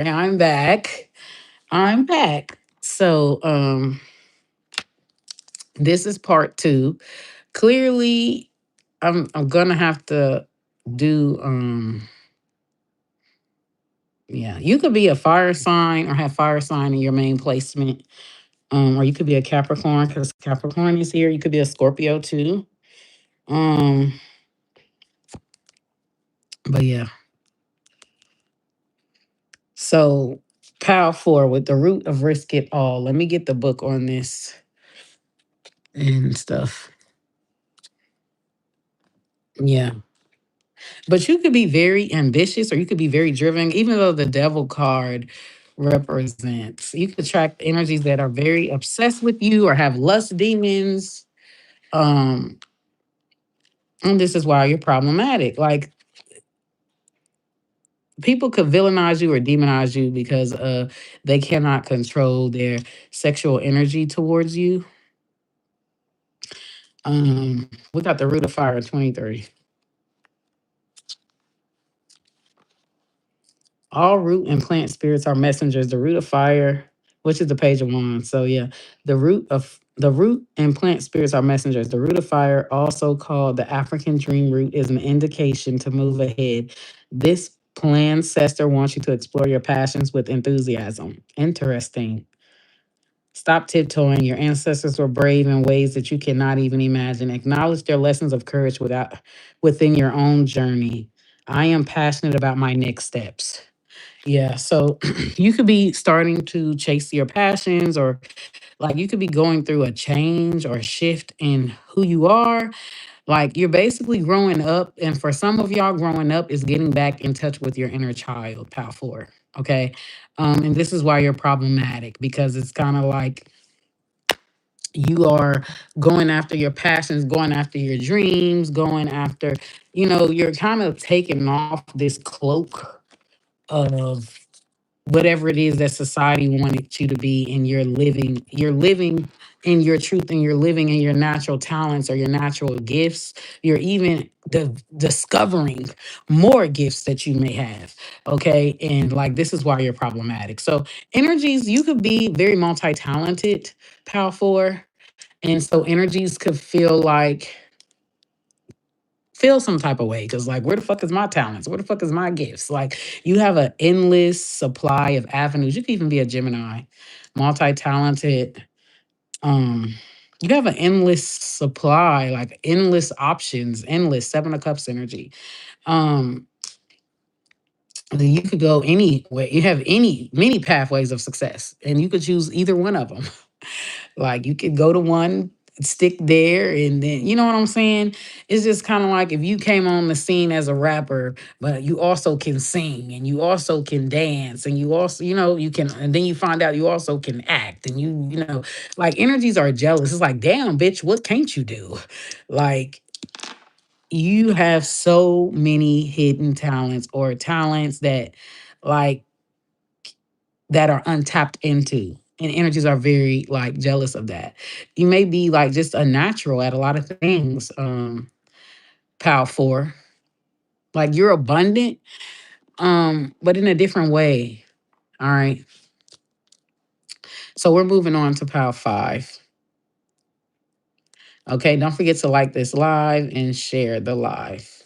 I'm back. I'm back. So, this is part two. Clearly, I'm gonna have to do yeah, you could be a fire sign or have fire sign in your main placement. Or you could be a Capricorn because Capricorn is here. You could be a Scorpio too. Um, but yeah. So Pal 4 with the root of risk it all. Let me get the book on this and stuff. Yeah. But you could be very ambitious or you could be very driven, even though the devil card represents. You could attract energies that are very obsessed with you or have lust demons. Um, and this is why you're problematic. Like people could villainize you or demonize you because they cannot control their sexual energy towards you. We got the root of fire 23. All root and plant spirits are messengers. The root of fire, which is the page of wands. So yeah, the root and plant spirits are messengers. The root of fire, also called the African dream root, is an indication to move ahead. This ancestor wants you to explore your passions with enthusiasm. Interesting. Stop tiptoeing. Your ancestors were brave in ways that you cannot even imagine. Acknowledge their lessons of courage within your own journey. I am passionate about my next steps. Yeah, so you could be starting to chase your passions, or like you could be going through a change or a shift in who you are. Like you're basically growing up, and for some of y'all, growing up is getting back in touch with your inner child, Pal 4. Okay. And this is why you're problematic because it's kind of like you are going after your passions, going after your dreams, going after, you're kind of taking off this cloak of whatever it is that society wanted you to be, and you're living in your truth, and you're living in your natural talents or your natural gifts. You're even discovering more gifts that you may have. Okay, and like this is why you're problematic. So energies, you could be very multi-talented, Pal 4, and so energies could feel some type of way because like where the fuck is my talents, where the fuck is my gifts? Like you have an endless supply of avenues. You could even be a Gemini, multi-talented. um you have an endless supply, like endless options, endless 7 of cups energy. um then you could go any way. You have many pathways of success and you could choose either one of them. Like you could go to one, stick there, and then you know what I'm saying? It's just kind of like if you came on the scene as a rapper, but you also can sing and you also can dance and you also, you can, and then you find out you also can act and like energies are jealous. It's like, damn, bitch, what can't you do? Like you have so many hidden talents or talents that like that are untapped into. And energies are very like jealous of that. You may be like just a natural at a lot of things, Pal 4. Like you're abundant, but in a different way. All right. So we're moving on to Pal 5. Okay, don't forget to like this live and share the live.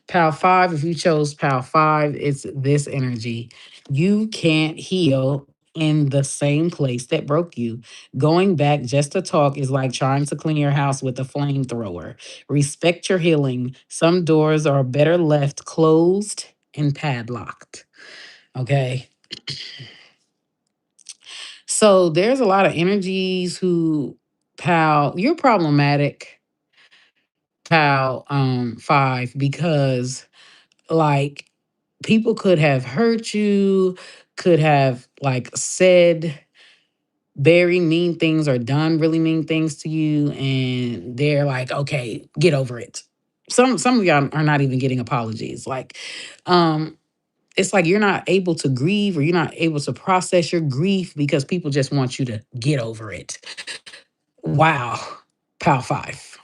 Pal 5, if you chose Pal 5, it's this energy. You can't heal in the same place that broke you. Going back just to talk is like trying to clean your house with a flamethrower. Respect your healing. Some doors are better left closed and padlocked. Okay. So there's a lot of energies who, Pal, you're problematic, Pal 5, because like people could have hurt you, could have like said very mean things or done really mean things to you, and they're like, okay, get over it. Some of y'all are not even getting apologies. Like, it's like you're not able to grieve or you're not able to process your grief because people just want you to get over it. Wow, Pal 5.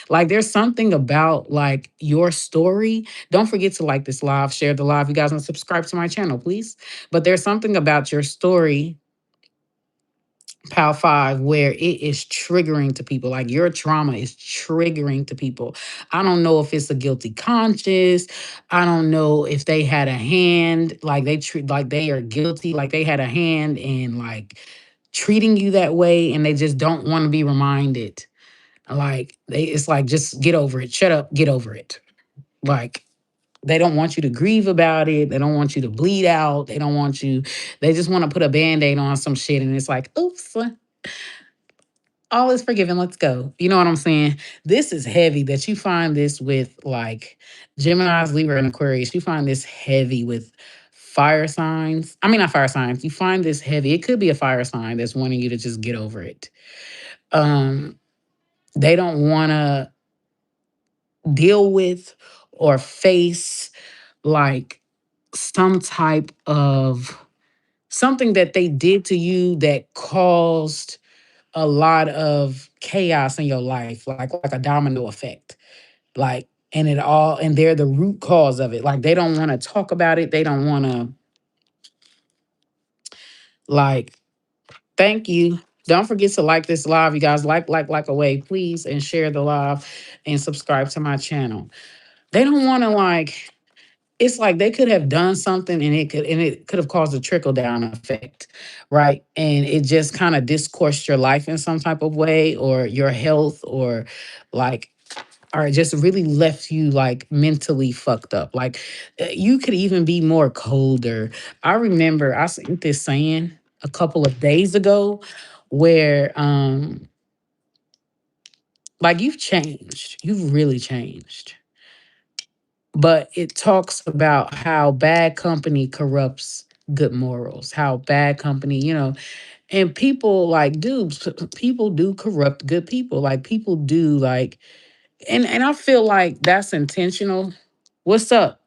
Like there's something about like your story. Don't forget to like this live, share the live. You guys want to subscribe to my channel, please. But there's something about your story, Pal 5, where it is triggering to people. Like your trauma is triggering to people. I don't know if it's a guilty conscience. I don't know if they had a hand, like they treat like they are guilty, like they had a hand in like treating you that way, and they just don't want to be reminded. Like they it's like just get over it. Shut up, get over it. Like they don't want you to grieve about it. They don't want you to bleed out. They don't want you, they just want to put a band-aid on some shit. And it's like, oops, all is forgiven. Let's go. You know what I'm saying? This is heavy that you find this with like Gemini's, Libra, and Aquarius. You find this heavy with fire signs. I mean, not fire signs. You find this heavy. It could be a fire sign that's wanting you to just get over it. Um, they don't want to deal with or face like some type of something that they did to you that caused a lot of chaos in your life, like a domino effect. Like, and it all, and they're the root cause of it. Like, they don't want to talk about it. They don't want to, like, thank you. Don't forget to like this live, you guys. Like away, please, and share the live and subscribe to my channel. They don't want to, like, it's like they could have done something and it could have caused a trickle down effect, right? And it just kind of discoursed your life in some type of way, or your health, or like, or just really left you like mentally fucked up. Like you could even be more colder. I remember I seen this saying a couple of days ago where like you've changed. You've really changed, but it talks about how bad company corrupts good morals, how bad company, and people like do people do corrupt good people. Like people do like, and I feel like that's intentional. What's up?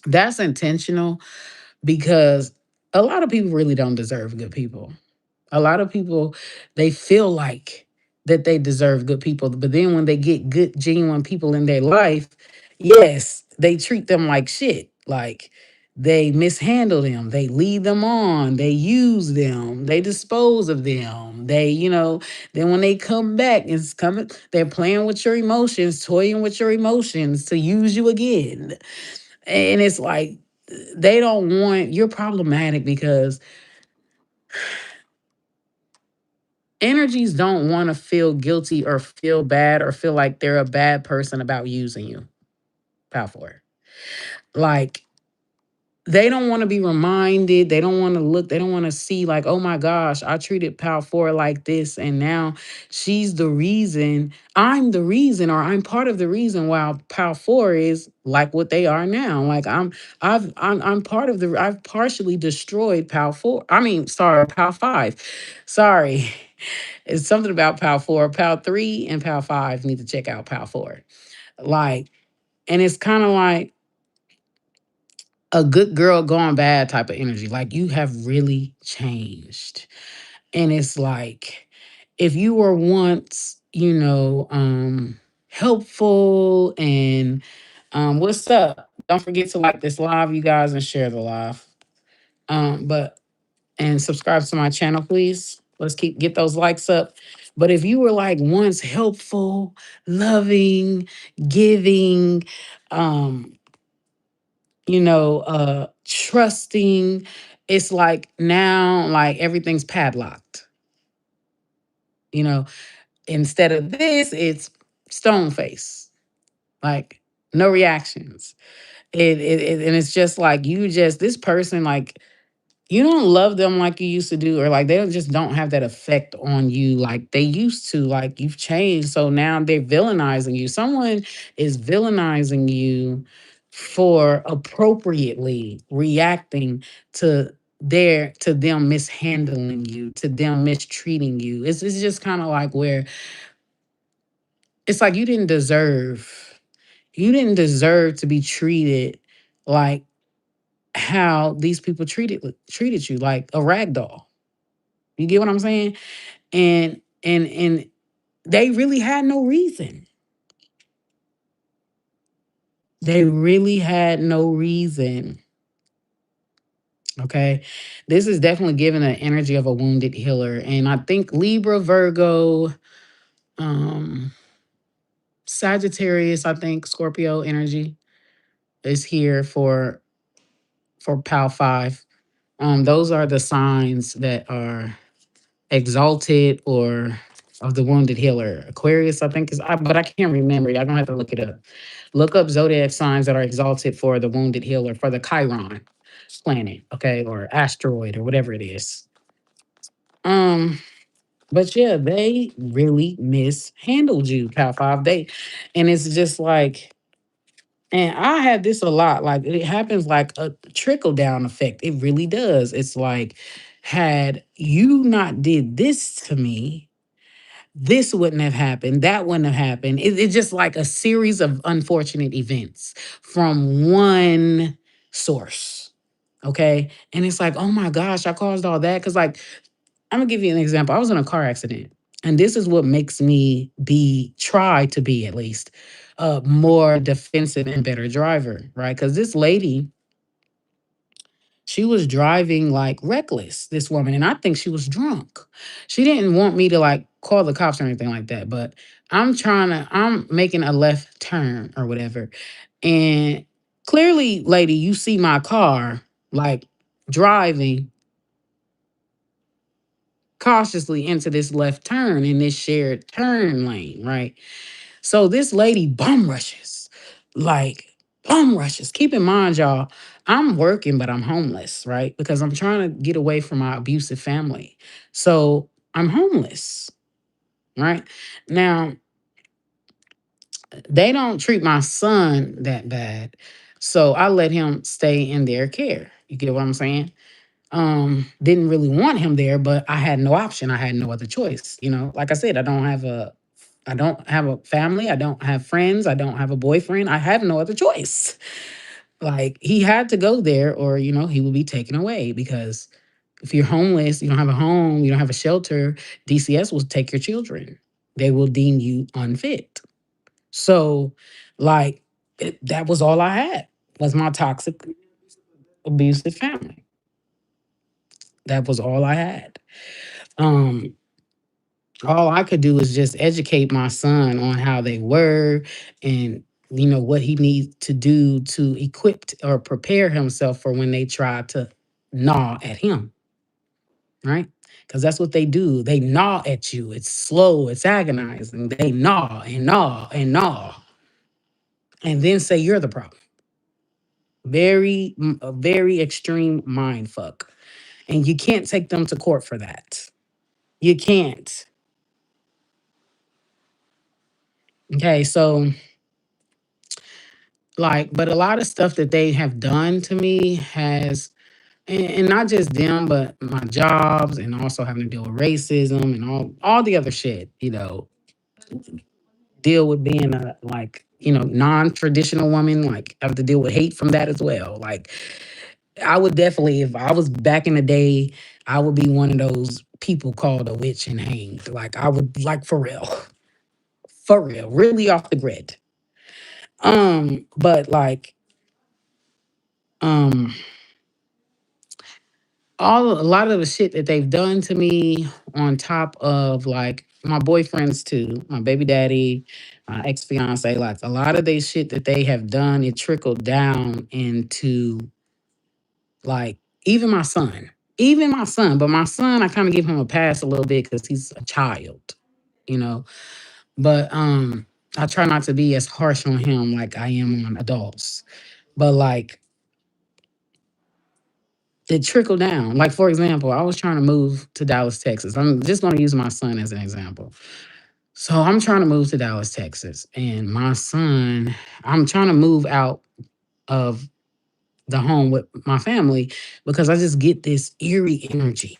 That's intentional because a lot of people really don't deserve good people. A lot of people, they feel like that they deserve good people, but then when they get good, genuine people in their life, yes, they treat them like shit. Like they mishandle them, they lead them on, they use them, they dispose of them. Then when they come back, it's coming, they're playing with your emotions, toying with your emotions to use you again. And it's like they don't want, you're problematic because energies don't want to feel guilty or feel bad or feel like they're a bad person about using you. Powerful. Like they don't want to be reminded. They don't want to look. They don't want to see like, oh my gosh, I treated Pal 4 like this, and now she's the reason. I'm the reason, or I'm part of the reason why Pal 4 is like what they are now. Like I'm part of the. I've partially destroyed Pal 4. I mean, sorry, Pal 5. Sorry. It's something about Pal 4. Pal 3 and Pal 5 need to check out Pal 4. Like, and it's kind of like a good girl gone bad type of energy. Like you have really changed. And it's like if you were once, helpful and what's up? Don't forget to like this live, you guys, and share the live. But and subscribe to my channel, please. Let's get those likes up. But if you were like once helpful, loving, giving, um, trusting, it's like now like everything's padlocked. You know, instead of this, it's stone face, like no reactions. And it's just like you just this person like you don't love them like you used to do, or like they don't have that effect on you like they used to. Like you've changed, so now they're villainizing you. Someone is villainizing you for appropriately reacting to them mishandling you, to them mistreating you. It's just kind of like where it's like you didn't deserve to be treated like how these people treated you, like a rag doll. You get what I'm saying? And They really had no reason. They really had no reason. Okay. This is definitely giving the energy of a wounded healer. And I think Libra, Virgo, um, Sagittarius, I think Scorpio energy is here for PAL 5. Those are the signs that are exalted or of the wounded healer. Aquarius, I think but I can't remember. Y'all gonna have to look it up. Look up zodiac signs that are exalted for the wounded healer, for the Chiron planet, okay, or asteroid or whatever it is. Um, but yeah, they really mishandled you, Power Five. And it's just like, and I have this a lot. Like it happens like a trickle down effect. It really does. It's like, had you not did this to me, this wouldn't have happened, that wouldn't have happened. It's just like a series of unfortunate events from one source. Okay. And it's like, oh my gosh, I caused all that. Cause like, I'm gonna give you an example. I was in a car accident. And this is what makes me try to be at least a more defensive and better driver, right? Because this lady, she was driving like reckless, this woman, and I think she was drunk. She didn't want me to like call the cops or anything like that, but I'm making a left turn or whatever. And clearly, lady, you see my car like driving cautiously into this left turn in this shared turn lane, right? So this lady bum rushes, like bum rushes. Keep in mind, y'all, I'm working, but I'm homeless, right? Because I'm trying to get away from my abusive family. So I'm homeless, right? Now, they don't treat my son that bad. So I let him stay in their care. You get what I'm saying? Didn't really want him there, but I had no option. I had no other choice. Like I said, I don't have a family, I don't have friends, I don't have a boyfriend. I have no other choice. Like he had to go there or he will be taken away because if you're homeless, you don't have a home, you don't have a shelter, DCS will take your children. They will deem you unfit. So like that was all I had, was my toxic abusive family. That was all I had. Um, all I could do is just educate my son on how they were and what he needs to do to equip or prepare himself for when they try to gnaw at him, right? Because that's what they do. They gnaw at you. It's slow, it's agonizing. They gnaw and gnaw and gnaw and then say you're the problem. A very extreme mind fuck. And you can't take them to court for that. You can't. Okay, so like, but a lot of stuff that they have done to me has, and not just them, but my jobs, and also having to deal with racism and all the other shit. Deal with being a like non-traditional woman. Like I have to deal with hate from that as well. Like I would definitely, if I was back in the day, I would be one of those people called a witch and hanged. Like I would, like, for real, really off the grid. But like um a lot of the shit that they've done to me, on top of like my boyfriends too, my baby daddy, my ex fiance, like a lot of they shit that they have done, it trickled down into like even my son. But my son, I kind of give him a pass a little bit because he's a child, you know. But I try not to be as harsh on him like I am on adults. But like it trickled down. Like, for example, I was trying to move to Dallas, Texas. I'm just going to use my son as an example. So I'm trying to move to Dallas, Texas. And my son, I'm trying to move out of the home with my family because I just get this eerie energy.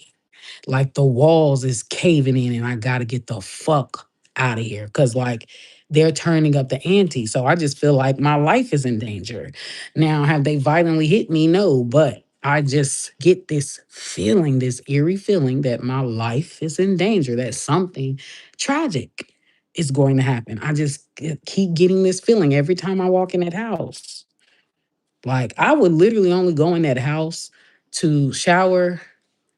Like the walls is caving in and I got to get the fuck out of here because like they're turning up the ante. So I just feel like my life is in danger. Now, have they violently hit me? No, but I just get this feeling, this eerie feeling that my life is in danger, that something tragic it's going to happen. I just keep getting this feeling every time I walk in that house. Like I would literally only go in that house to shower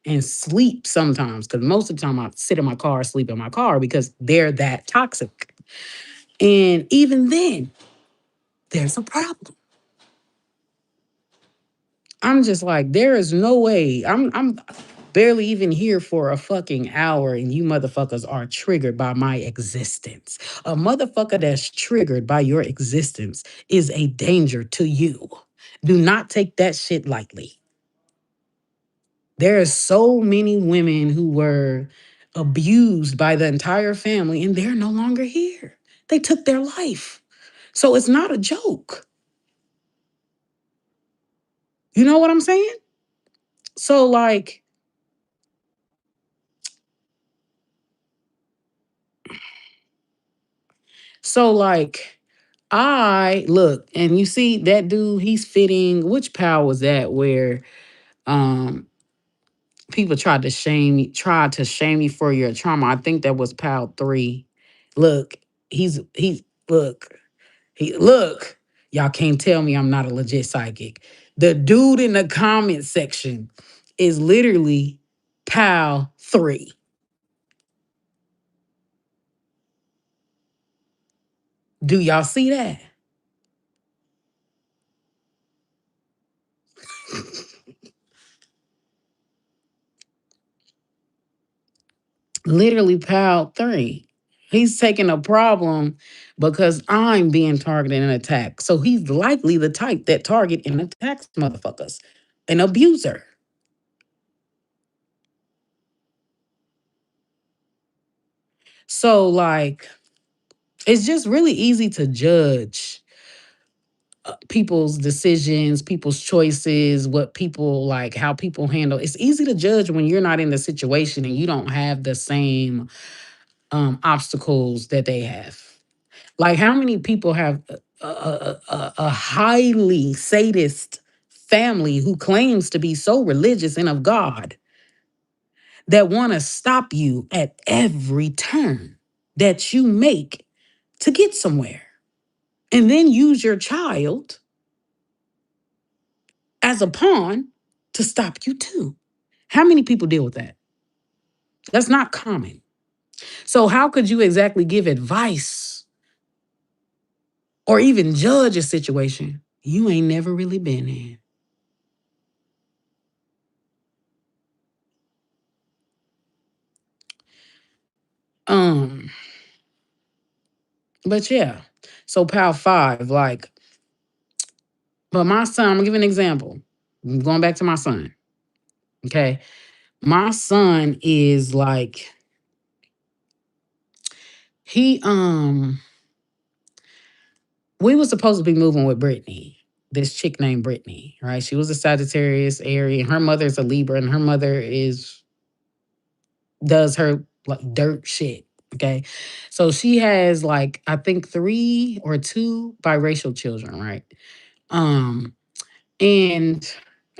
and sleep sometimes, because most of the time I sit in my car, sleep in my car because they're that toxic. And even then, there's a problem. I'm just like, there is no way. I'm barely even here for a fucking hour, and you motherfuckers are triggered by my existence. A motherfucker that's triggered by your existence is a danger to you. Do not take that shit lightly. There are so many women who were abused by the entire family, and they're no longer here. They took their life. So it's not a joke. You know what I'm saying? So like, so like I look, and you see that dude, he's fitting. Which pal was that where um people tried to shame you for your trauma? I think that was pal 3. Look, he's look, look, y'all can't tell me I'm not a legit psychic. The dude in the comment section is literally pal 3. Do y'all see that? Literally pal 3. He's taking a problem because I'm being targeted and attacked. So he's likely the type that target and attacks motherfuckers. An abuser. So like it's just really easy to judge people's decisions, people's choices, what people like, how people handle. It's easy to judge when you're not in the situation and you don't have the same obstacles that they have. Like, how many people have a highly sadist family who claims to be so religious and of God that want to stop you at every turn that you make to get somewhere, and then use your child as a pawn to stop you too? How many people deal with that? That's not common. So, how could you exactly give advice or even judge a situation you ain't never really been in? Um, but yeah. So pal 5, like, but my son, I'm gonna give you an example. I'm going back to my son. Okay. My son is like, he we was supposed to be moving with Brittany, this chick named Brittany, right? She was a Sagittarius, Aries, and her mother's a Libra, and her mother is does her like dirt shit. Okay. So she has like, I think 3 or 2 biracial children, right? Um, and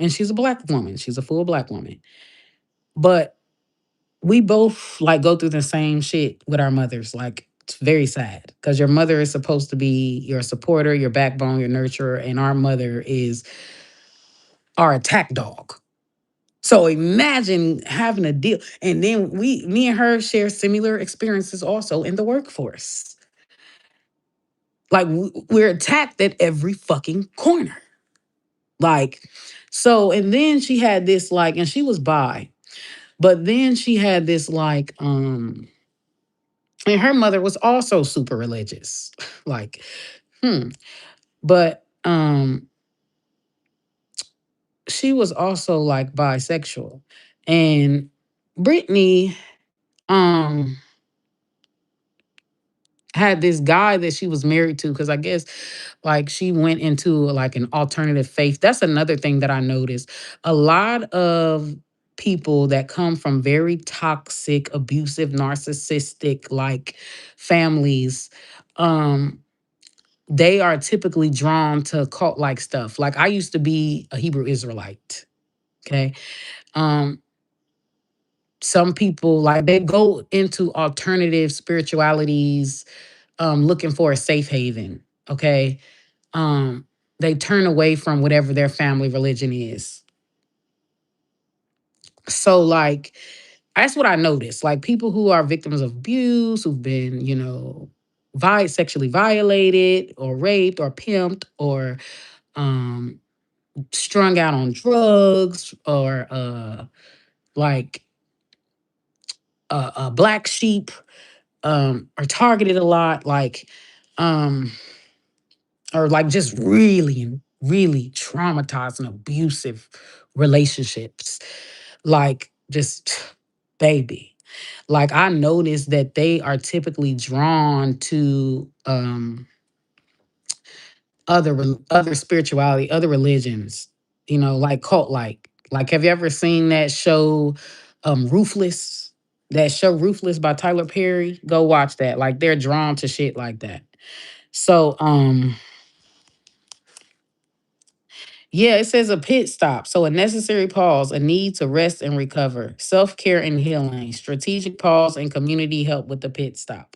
she's a black woman. She's a full black woman. But we both like go through the same shit with our mothers. Like it's very sad because your mother is supposed to be your supporter, your backbone, your nurturer, and our mother is our attack dog. So imagine having a deal. And then me and her share similar experiences also in the workforce. Like we're attacked at every fucking corner. Like, so, and then she had this like, and she was bi, but then she had this like, and her mother was also super religious. Like, but she was also like bisexual. And Brittany um had this guy that she was married to, because I guess like she went into like an alternative faith. That's another thing that I noticed. A lot of people that come from very toxic, abusive, narcissistic like families, um, they are typically drawn to cult like stuff. Like I used to be a Hebrew Israelite. Okay. Um, Some people like they go into alternative spiritualities, looking for a safe haven. Okay. Um, they turn away from whatever their family religion is. So like that's what I noticed. Like people who are victims of abuse, who've been, sexually violated or raped or pimped or um strung out on drugs or like a black sheep, are targeted a lot, like um or like just really really traumatized and abusive relationships, like just baby, like I noticed that they are typically drawn to other spirituality, other religions, like cult like have you ever seen that show, Ruthless? That show Ruthless by Tyler Perry? Go watch that. Like they're drawn to shit like that. So yeah, it says a pit stop. So a necessary pause, a need to rest and recover, self-care and healing, strategic pause and community help with the pit stop.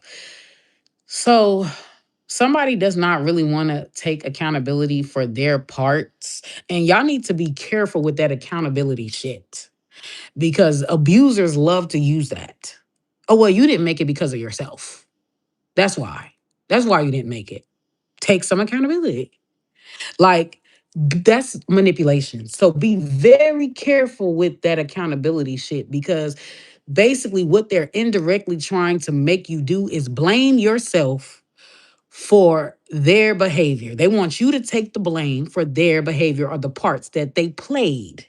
So somebody does not really want to take accountability for their parts. And y'all need to be careful with that accountability shit because abusers love to use that. Oh, well, you didn't make it because of yourself. That's why. That's why you didn't make it. Take some accountability. Like, that's manipulation. So be very careful with that accountability shit because basically what they're indirectly trying to make you do is blame yourself for their behavior. They want you to take the blame for their behavior or the parts that they played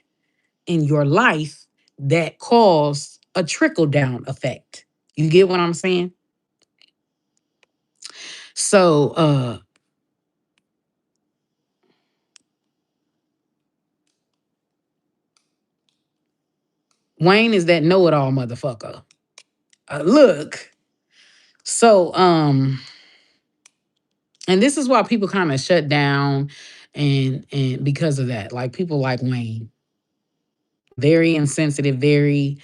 in your life that caused a trickle down effect. You get what I'm saying? So Wayne is that know-it-all motherfucker. Look, so and this is why people kind of shut down and because of that. Like people like Wayne, very insensitive, very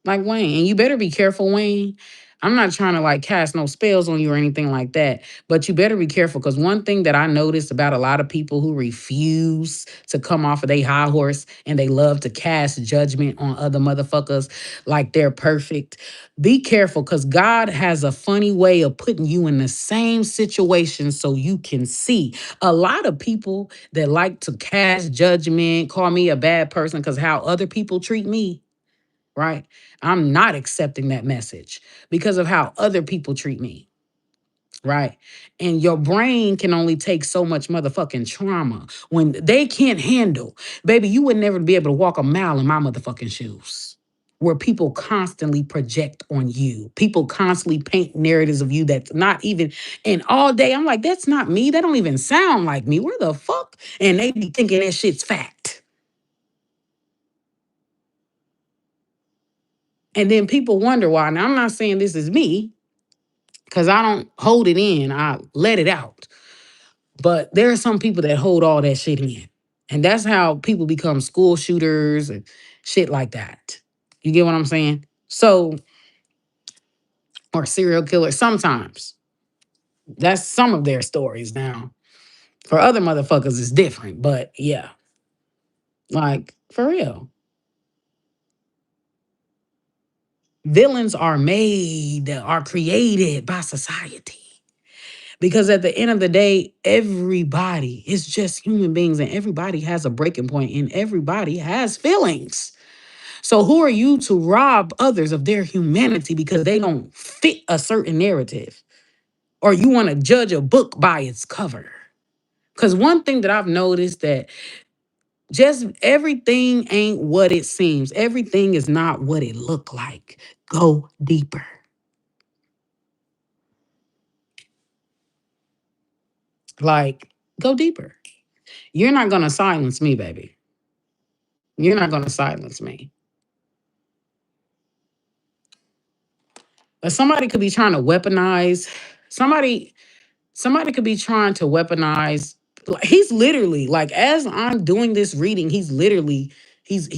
like Wayne. And you better be careful, Wayne. I'm not trying to like cast no spells on you or anything like that, but you better be careful because one thing that I noticed about a lot of people who refuse to come off of their high horse and they love to cast judgment on other motherfuckers like they're perfect. Be careful because God has a funny way of putting you in the same situation so you can see. A lot of people that like to cast judgment, call me a bad person because how other people treat me, right? I'm not accepting that message because of how other people treat me, right? And your brain can only take so much motherfucking trauma when they can't handle. Baby, you would never be able to walk a mile in my motherfucking shoes. Where people constantly project on you. People constantly paint narratives of you that's not even, and all day I'm like, that's not me. That don't even sound like me. Where the fuck? And they be thinking that shit's fact. And then people wonder why. Now, I'm not saying this is me because I don't hold it in, I let it out. But there are some people that hold all that shit in. And that's how people become school shooters and shit like that. You get what I'm saying? So, or serial killers sometimes. That's some of their stories now. For other motherfuckers, it's different. But yeah, like for real. Villains are made, are created by society. Because at the end of the day, everybody is just human beings and everybody has a breaking point and everybody has feelings. So who are you to rob others of their humanity because they don't fit a certain narrative? Or you want to judge a book by its cover? Because one thing that I've noticed that just everything ain't what it seems. Everything is not what it look like. Go deeper. Like, go deeper. You're not going to silence me, baby. You're not going to silence me. But somebody could be trying to weaponize somebody somebody could be trying to weaponize, like, he's literally like as I'm doing this reading, he's literally he's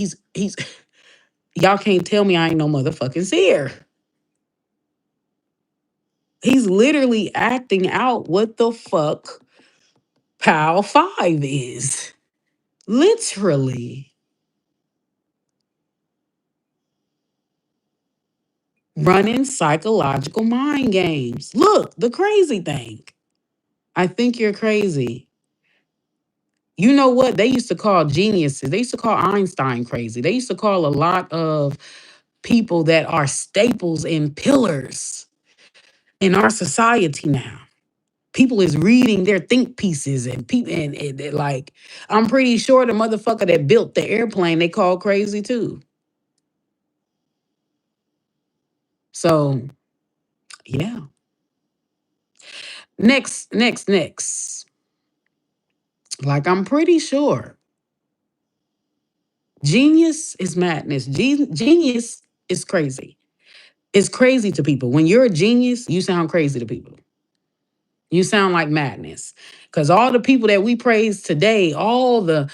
Y'all can't tell me I ain't no motherfucking seer. He's literally acting out what the fuck PAL 5 is. Literally running psychological mind games. Look, the crazy thing. I think you're crazy. You know what? They used to call geniuses. They used to call Einstein crazy. They used to call a lot of people that are staples and pillars in our society now. People is reading their think pieces and people and like I'm pretty sure the motherfucker that built the airplane they call crazy too. So yeah. Next. Like I'm pretty sure genius is madness. Genius is crazy. It's crazy to people. When you're a genius, you sound crazy to people. You sound like madness. Because all the people that we praise today, all the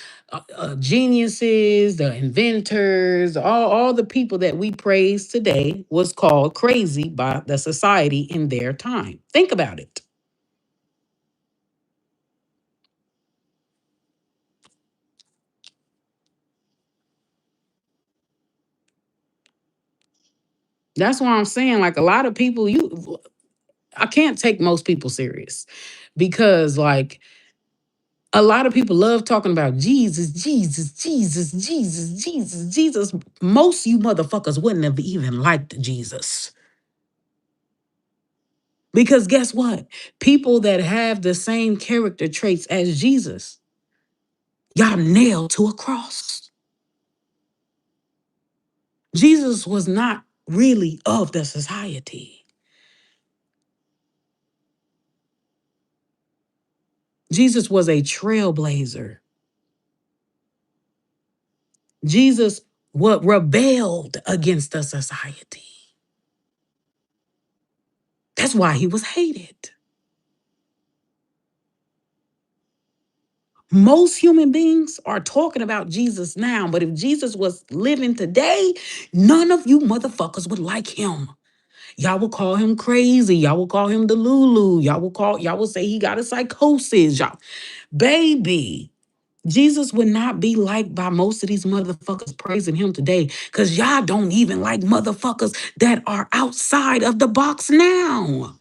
geniuses, the inventors, all the people that we praise today was called crazy by the society in their time. Think about it. That's why I'm saying, like, a lot of people, I can't take most people serious because, like, a lot of people love talking about Jesus, Jesus, Jesus, Jesus, Jesus, Jesus. Most you motherfuckers wouldn't have even liked Jesus. Because guess what? People that have the same character traits as Jesus, y'all nailed to a cross. Jesus was not really of the society. Jesus was a trailblazer. Jesus what rebelled against the society. That's why he was hated. Most human beings are talking about Jesus now, but if Jesus was living today, none of you motherfuckers would like him. Y'all will call him crazy. Y'all will call him the Lulu. Y'all will say he got a psychosis. Y'all, baby, Jesus would not be liked by most of these motherfuckers praising him today because y'all don't even like motherfuckers that are outside of the box now.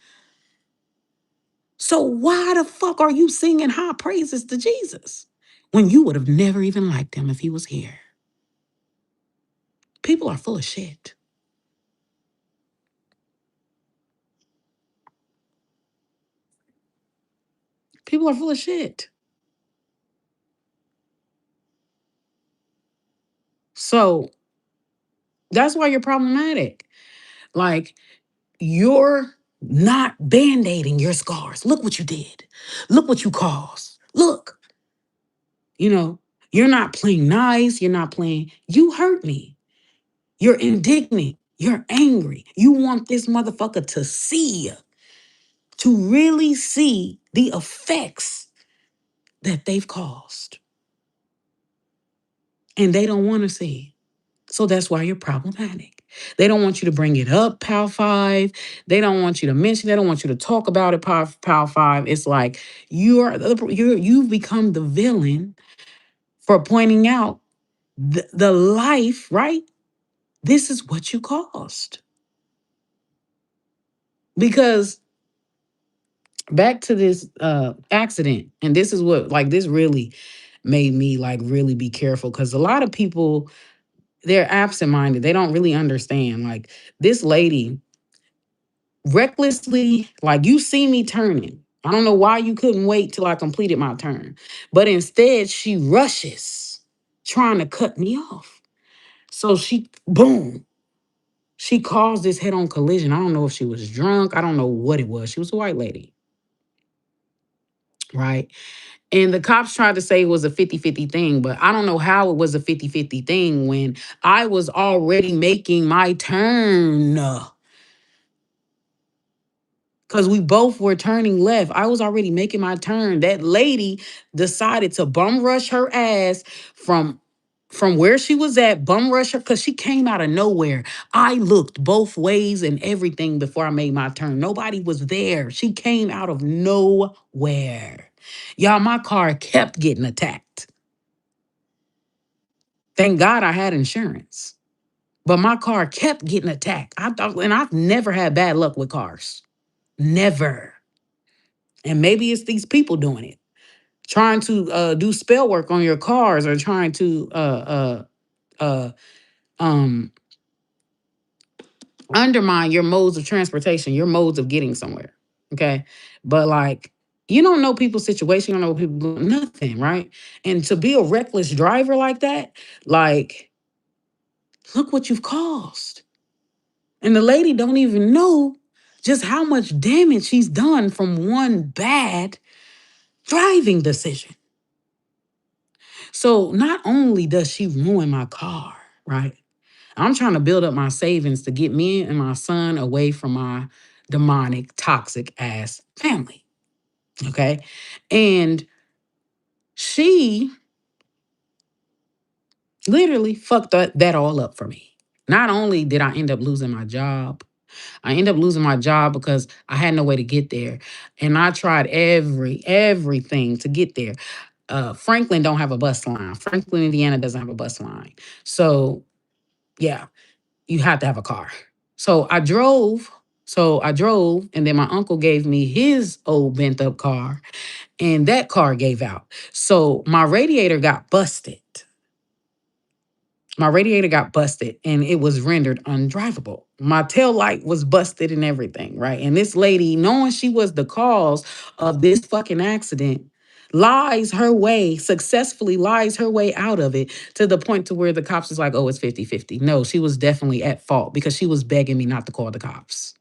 So why the fuck are you singing high praises to Jesus when you would have never even liked him if he was here? People are full of shit. People are full of shit. So that's why you're problematic. Like, you're not band-aiding your scars. Look what you did. Look what you caused. Look, you know, you're not playing nice. You're not playing, you hurt me. You're indignant. You're angry. You want this motherfucker to see, to really see the effects that they've caused. And they don't want to see. So that's why you're problematic. They don't want you to bring it up, Power 5. They don't want you to mention, they don't want you to talk about it, Power 5. It's like you've become the villain for pointing out the life, right? This is what you caused. Because back to this accident, and this is what, like, this really made me like really be careful because a lot of people, they're absent-minded. They don't really understand. Like, this lady recklessly, like, you see me turning. I don't know why you couldn't wait till I completed my turn. But instead, she rushes, trying to cut me off. So she, boom, she caused this head-on collision. I don't know if she was drunk. I don't know what it was. She was a white lady, right? And the cops tried to say it was a 50-50 thing, but I don't know how it was a 50-50 thing when I was already making my turn. Because we both were turning left. I was already making my turn. That lady decided to bum rush her ass from from where she was at, bum rush her, because she came out of nowhere. I looked both ways and everything before I made my turn. Nobody was there. She came out of nowhere. Y'all, my car kept getting attacked. Thank God I had insurance. But my car kept getting attacked. I thought, and I've never had bad luck with cars. Never. And maybe it's these people doing it, trying to do spell work on your cars or trying to uh, um, undermine your modes of transportation, your modes of getting somewhere. Okay. But like, you don't know people's situation, you don't know what people do, nothing, right? And to be a reckless driver like that, like, look what you've caused. And the lady don't even know just how much damage she's done from one bad driving decision. So not only does she ruin my car, right? I'm trying to build up my savings to get me and my son away from my demonic, toxic ass family. Okay. And she literally fucked that all up for me. Not only did I end up losing my job, I ended up losing my job because I had no way to get there. And I tried everything to get there. Franklin don't have a bus line. Franklin, Indiana doesn't have a bus line. So yeah, you have to have a car. So I drove. And then my uncle gave me his old bent up car, and that car gave out. So my radiator got busted. My radiator got busted and it was rendered undrivable. My tail light was busted and everything, right? And this lady, knowing she was the cause of this fucking accident, successfully lies her way out of it to the point to where the cops is like, oh, it's 50-50. No, she was definitely at fault because she was begging me not to call the cops.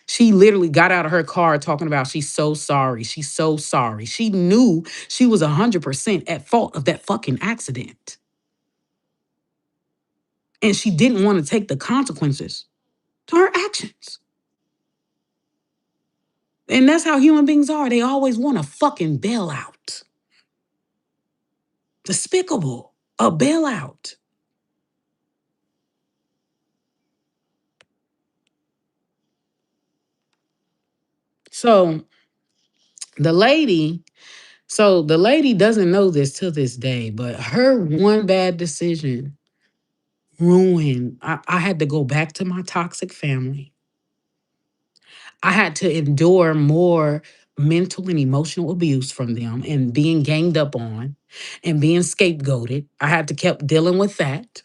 She literally got out of her car talking about she's so sorry. She's so sorry. She knew she was 100% at fault of that fucking accident. And she didn't want to take the consequences to her actions. And that's how human beings are. They always want a fucking bailout. Despicable. A bailout. So the lady, the lady doesn't know this till this day, but her one bad decision ruined. I had to go back to my toxic family. I had to endure more mental and emotional abuse from them and being ganged up on and being scapegoated. I had to keep dealing with that.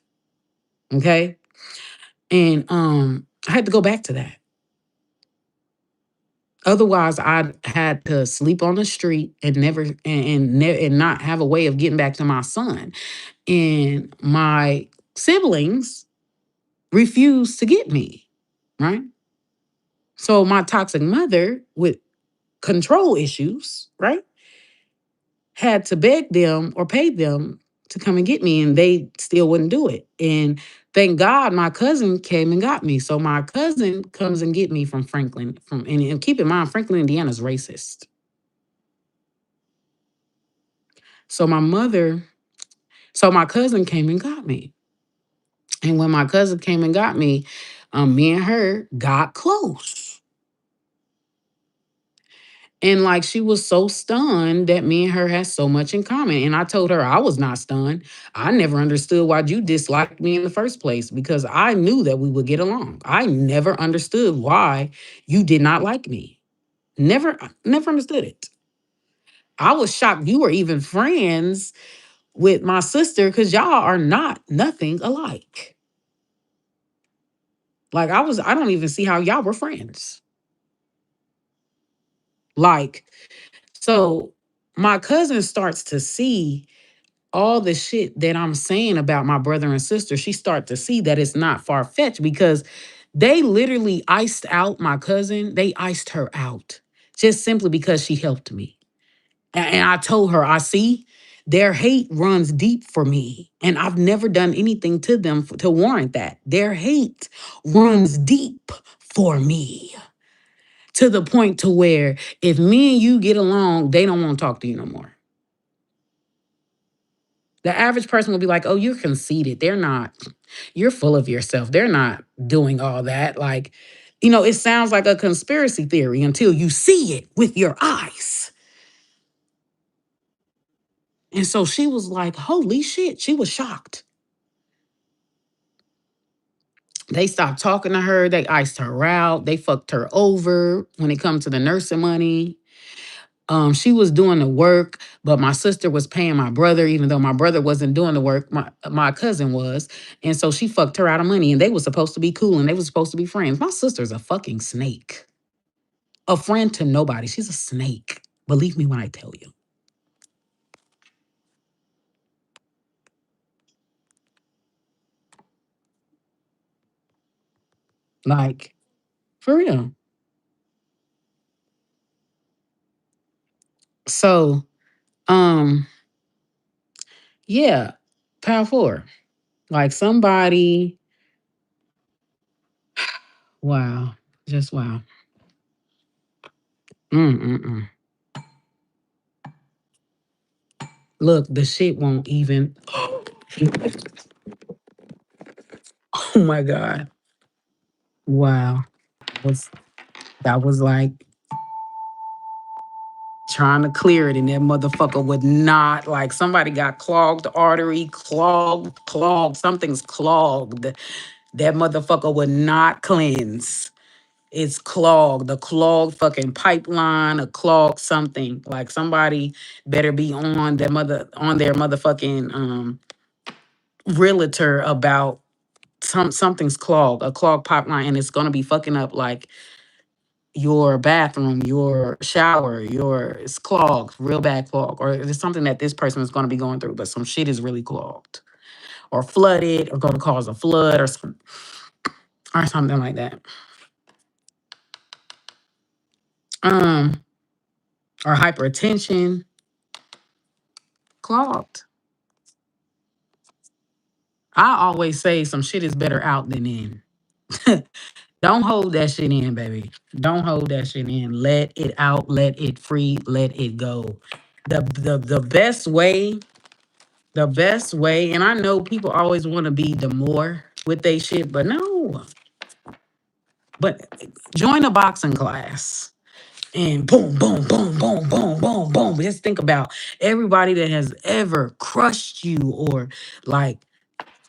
Okay. And I had to go back to that. Otherwise, I had to sleep on the street and never and not have a way of getting back to my son. And my siblings refused to get me, right? So my toxic mother with control issues, right, had to beg them or pay them to come and get me, and they still wouldn't do it. And thank God my cousin came and got me. So my cousin comes and get me from Franklin. And keep in mind, Franklin, Indiana's racist. So my cousin came and got me. And when my cousin came and got me, me and her got close. And like she was so stunned that me and her had so much in common. And I told her I was not stunned. I never understood why you disliked me in the first place because I knew that we would get along. I never understood why you did not like me. Never understood it. I was shocked you were even friends with my sister because y'all are not nothing alike. I don't even see how y'all were friends. Like, so my cousin starts to see all the shit that I'm saying about my brother and sister. She start to see that it's not far-fetched because they literally iced out my cousin. They iced her out just simply because she helped me. And I told her, I see their hate runs deep for me. And I've never done anything to them to warrant that. Their hate runs deep for me to the point to where if me and you get along, they don't want to talk to you no more. The average person will be like, oh, you're conceited. They're not. You're full of yourself. They're not doing all that. Like, it sounds like a conspiracy theory until you see it with your eyes. And so she was like, holy shit. She was shocked. They stopped talking to her. They iced her out. They fucked her over when it comes to the nursing money. She was doing the work, but my sister was paying my brother, even though my brother wasn't doing the work. My cousin was. And so she fucked her out of money. And they were supposed to be cool and they were supposed to be friends. My sister's a fucking snake. A friend to nobody. She's a snake. Believe me when I tell you. Like, for real. So, um, yeah, power four. Like somebody, wow. Just wow. Mm-mm-mm. Look, the shit won't even. Oh my God. Wow. Was that was like trying to clear it, and that motherfucker would not, like, somebody got clogged artery, clogged, something's clogged. That motherfucker would not cleanse. It's clogged, a clogged fucking pipeline, a clogged something. Like somebody better be on their motherfucking realtor about something's clogged, a clogged pipeline, and it's gonna be fucking up like your bathroom, your shower, it's clogged, real bad clogged, or it's something that this person is going to be going through, but some shit is really clogged or flooded or going to cause a flood or something like that. Um, or hypertension, clogged. I always say some shit is better out than in. Don't hold that shit in, baby. Don't hold that shit in. Let it out, let it free, let it go. The best way and I know people always want to be the more with they shit, but no. But join a boxing class and boom, boom, boom, boom, boom, boom, boom. Just think about everybody that has ever crushed you or like,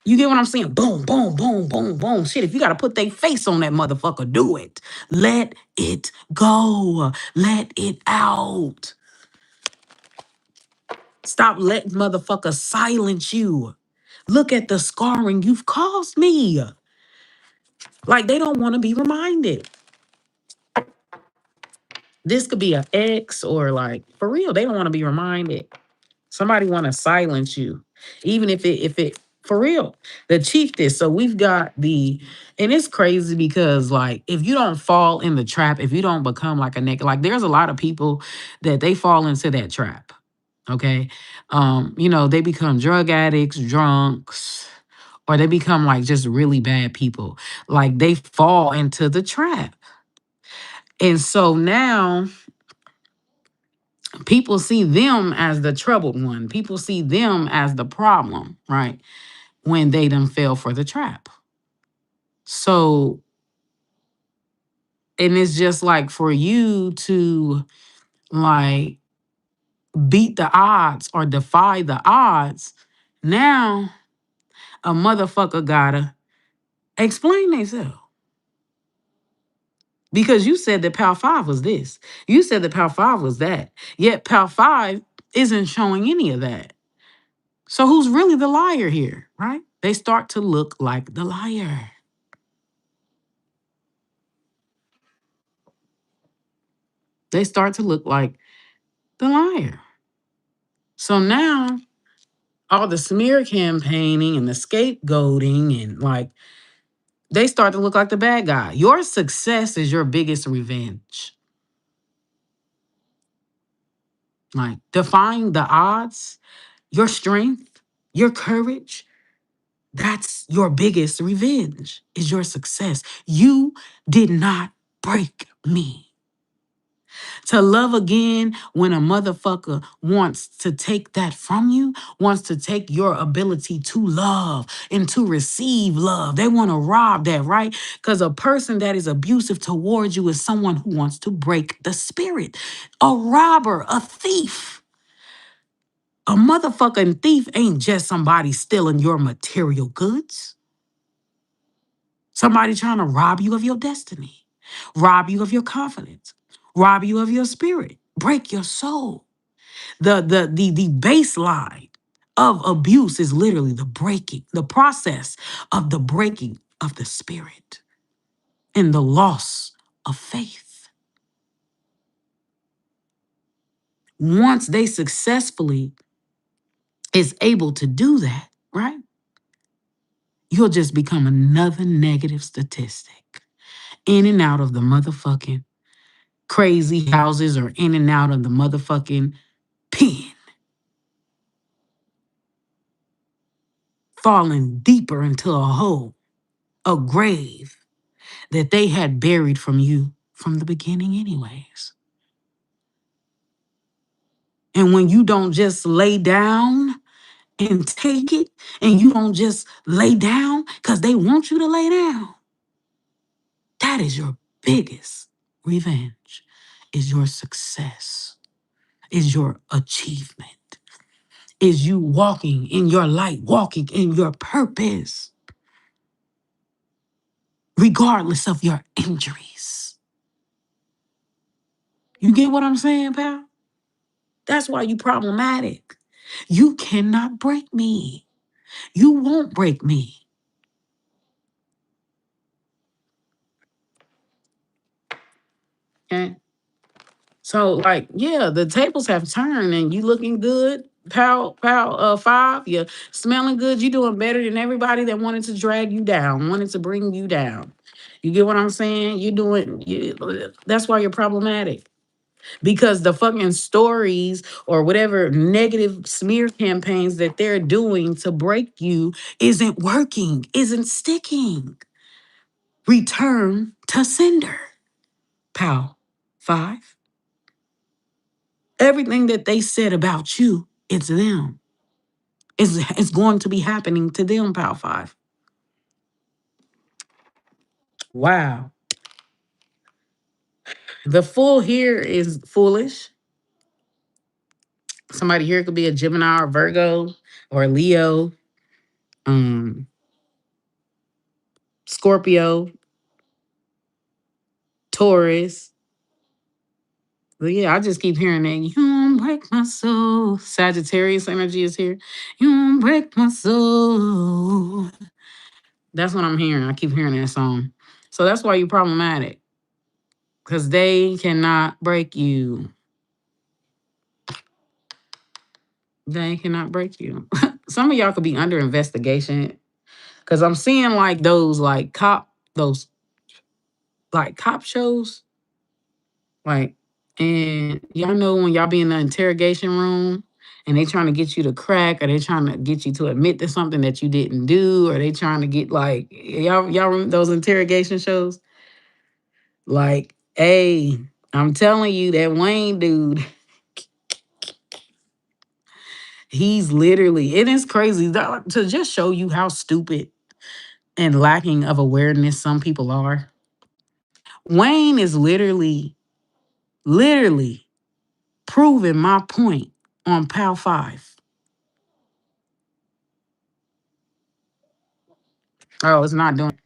you get what I'm saying? Boom, boom, boom, boom, boom. Shit, if you got to put their face on that motherfucker, do it. Let it go. Let it out. Stop letting motherfuckers silence you. Look at the scarring you've caused me. Like they don't want to be reminded. This could be an ex or like for real, they don't want to be reminded. Somebody want to silence you, even if it for real. The chief did. So we've got and it's crazy because like if you don't fall in the trap, if you don't become like a naked, like there's a lot of people that they fall into that trap. Okay, they become drug addicts, drunks, or they become like just really bad people. Like they fall into the trap. And so now people see them as the troubled one. People see them as the problem, right? When they done fell for the trap. So, and it's just like for you to like beat the odds or defy the odds, now a motherfucker gotta explain themselves. Because you said that Power 5 was this. You said that Power 5 was that. Yet Power 5 isn't showing any of that. So who's really the liar here, right? They start to look like the liar. They start to look like the liar. So now all the smear campaigning and the scapegoating and like they start to look like the bad guy. Your success is your biggest revenge. Like defying the odds, your strength, your courage, that's your biggest revenge, is your success. You did not break me. To love again when a motherfucker wants to take that from you, wants to take your ability to love and to receive love. They want to rob that, right? Because a person that is abusive towards you is someone who wants to break the spirit. A robber, a thief. A motherfucking thief ain't just somebody stealing your material goods. Somebody trying to rob you of your destiny, rob you of your confidence, rob you of your spirit, break your soul. The baseline of abuse is literally the breaking, the process of the breaking of the spirit and the loss of faith. Once they successfully is able to do that, right? You'll just become another negative statistic in and out of the motherfucking crazy houses or in and out of the motherfucking pen, falling deeper into a hole, a grave that they had buried from you from the beginning, anyways. And when you don't just lay down and take it, and you don't just lay down because they want you to lay down, that is your biggest revenge, is your success, is your achievement, is you walking in your light, walking in your purpose, regardless of your injuries. You get what I'm saying, pal? That's why you problematic. You cannot break me. You won't break me. Okay? So, like, yeah, the tables have turned and you looking good. Pal, five, you're smelling good. You're doing better than everybody that wanted to drag you down, wanted to bring you down. You get what I'm saying? That's why you're problematic. Because the fucking stories or whatever negative smear campaigns that they're doing to break you isn't working, isn't sticking. Return to sender. Pal, five. Everything that they said about you, it's them. It's going to be happening to them, Pal five. Wow. The fool here is foolish. Somebody here could be a Gemini or Virgo or Leo, um, Scorpio, Taurus. But yeah, I just keep hearing that. You don't break my soul. Sagittarius energy is here. You don't break my soul. That's what I'm hearing. I keep hearing that song. So that's why you're problematic. Because they cannot break you. They cannot break you. Some of y'all could be under investigation. Because I'm seeing like those like cop shows. Like, and y'all know when y'all be in the interrogation room and they trying to get you to crack, or they trying to get you to admit to something that you didn't do, or they trying to get like y'all remember those interrogation shows? Like, hey, I'm telling you that Wayne dude, he's literally, it is crazy to just show you how stupid and lacking of awareness some people are. Wayne is literally proving my point on Pal 5. Oh, it's not doing.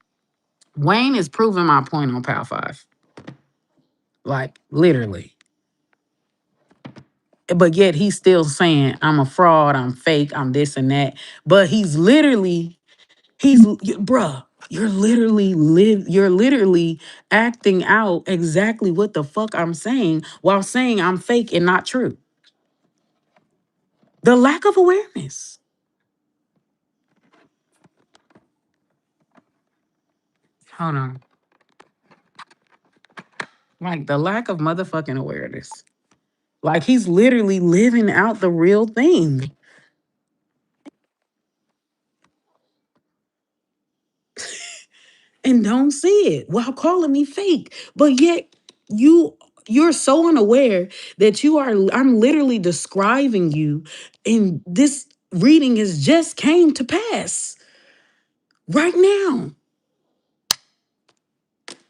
Wayne is proving my point on Pal 5. Like, literally. But yet he's still saying, I'm a fraud, I'm fake, I'm this and that. But bruh, you're literally acting out exactly what the fuck I'm saying while saying I'm fake and not true. The lack of awareness. Hold on. Like the lack of motherfucking awareness. Like he's literally living out the real thing. And don't see it while calling me fake. But yet you you're so unaware that I'm literally describing you, and this reading has just came to pass right now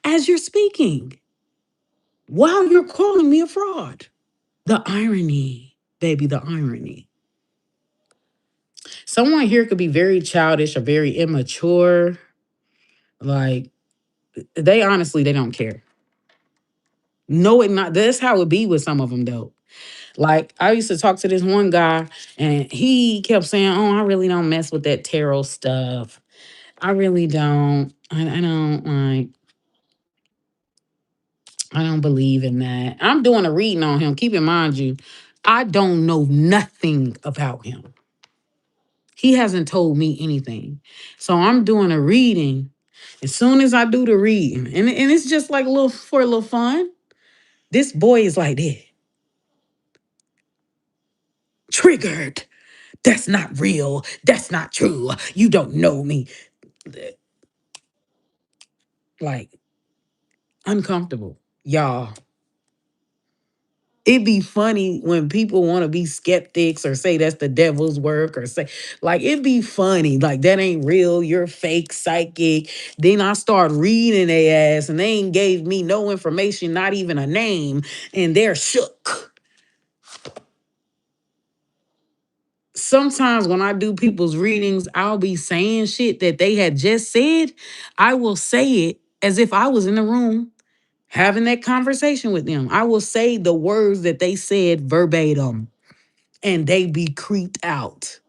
as you're speaking while you're calling me a fraud. The irony, baby, the irony. Someone here could be very childish or very immature. Like, they honestly, they don't care. No, it not. That's how it be with some of them, though. Like, I used to talk to this one guy, and he kept saying, "Oh, I really don't mess with that tarot stuff. I really don't. I don't like. I don't believe in that." I'm doing a reading on him. Keep in mind, you, I don't know nothing about him. He hasn't told me anything. So I'm doing a reading. As soon as I do the reading, and it's just like a little for a little fun. This boy is like that. Triggered. That's not real. That's not true. You don't know me. Like, uncomfortable. Y'all, it'd be funny when people want to be skeptics or say that's the devil's work or say, like, it'd be funny. Like, that ain't real. You're fake psychic. Then I start reading their ass and they ain't gave me no information, not even a name, and they're shook. Sometimes when I do people's readings, I'll be saying shit that they had just said. I will say it as if I was in the room having that conversation with them. I will say the words that they said verbatim, and they be creeped out.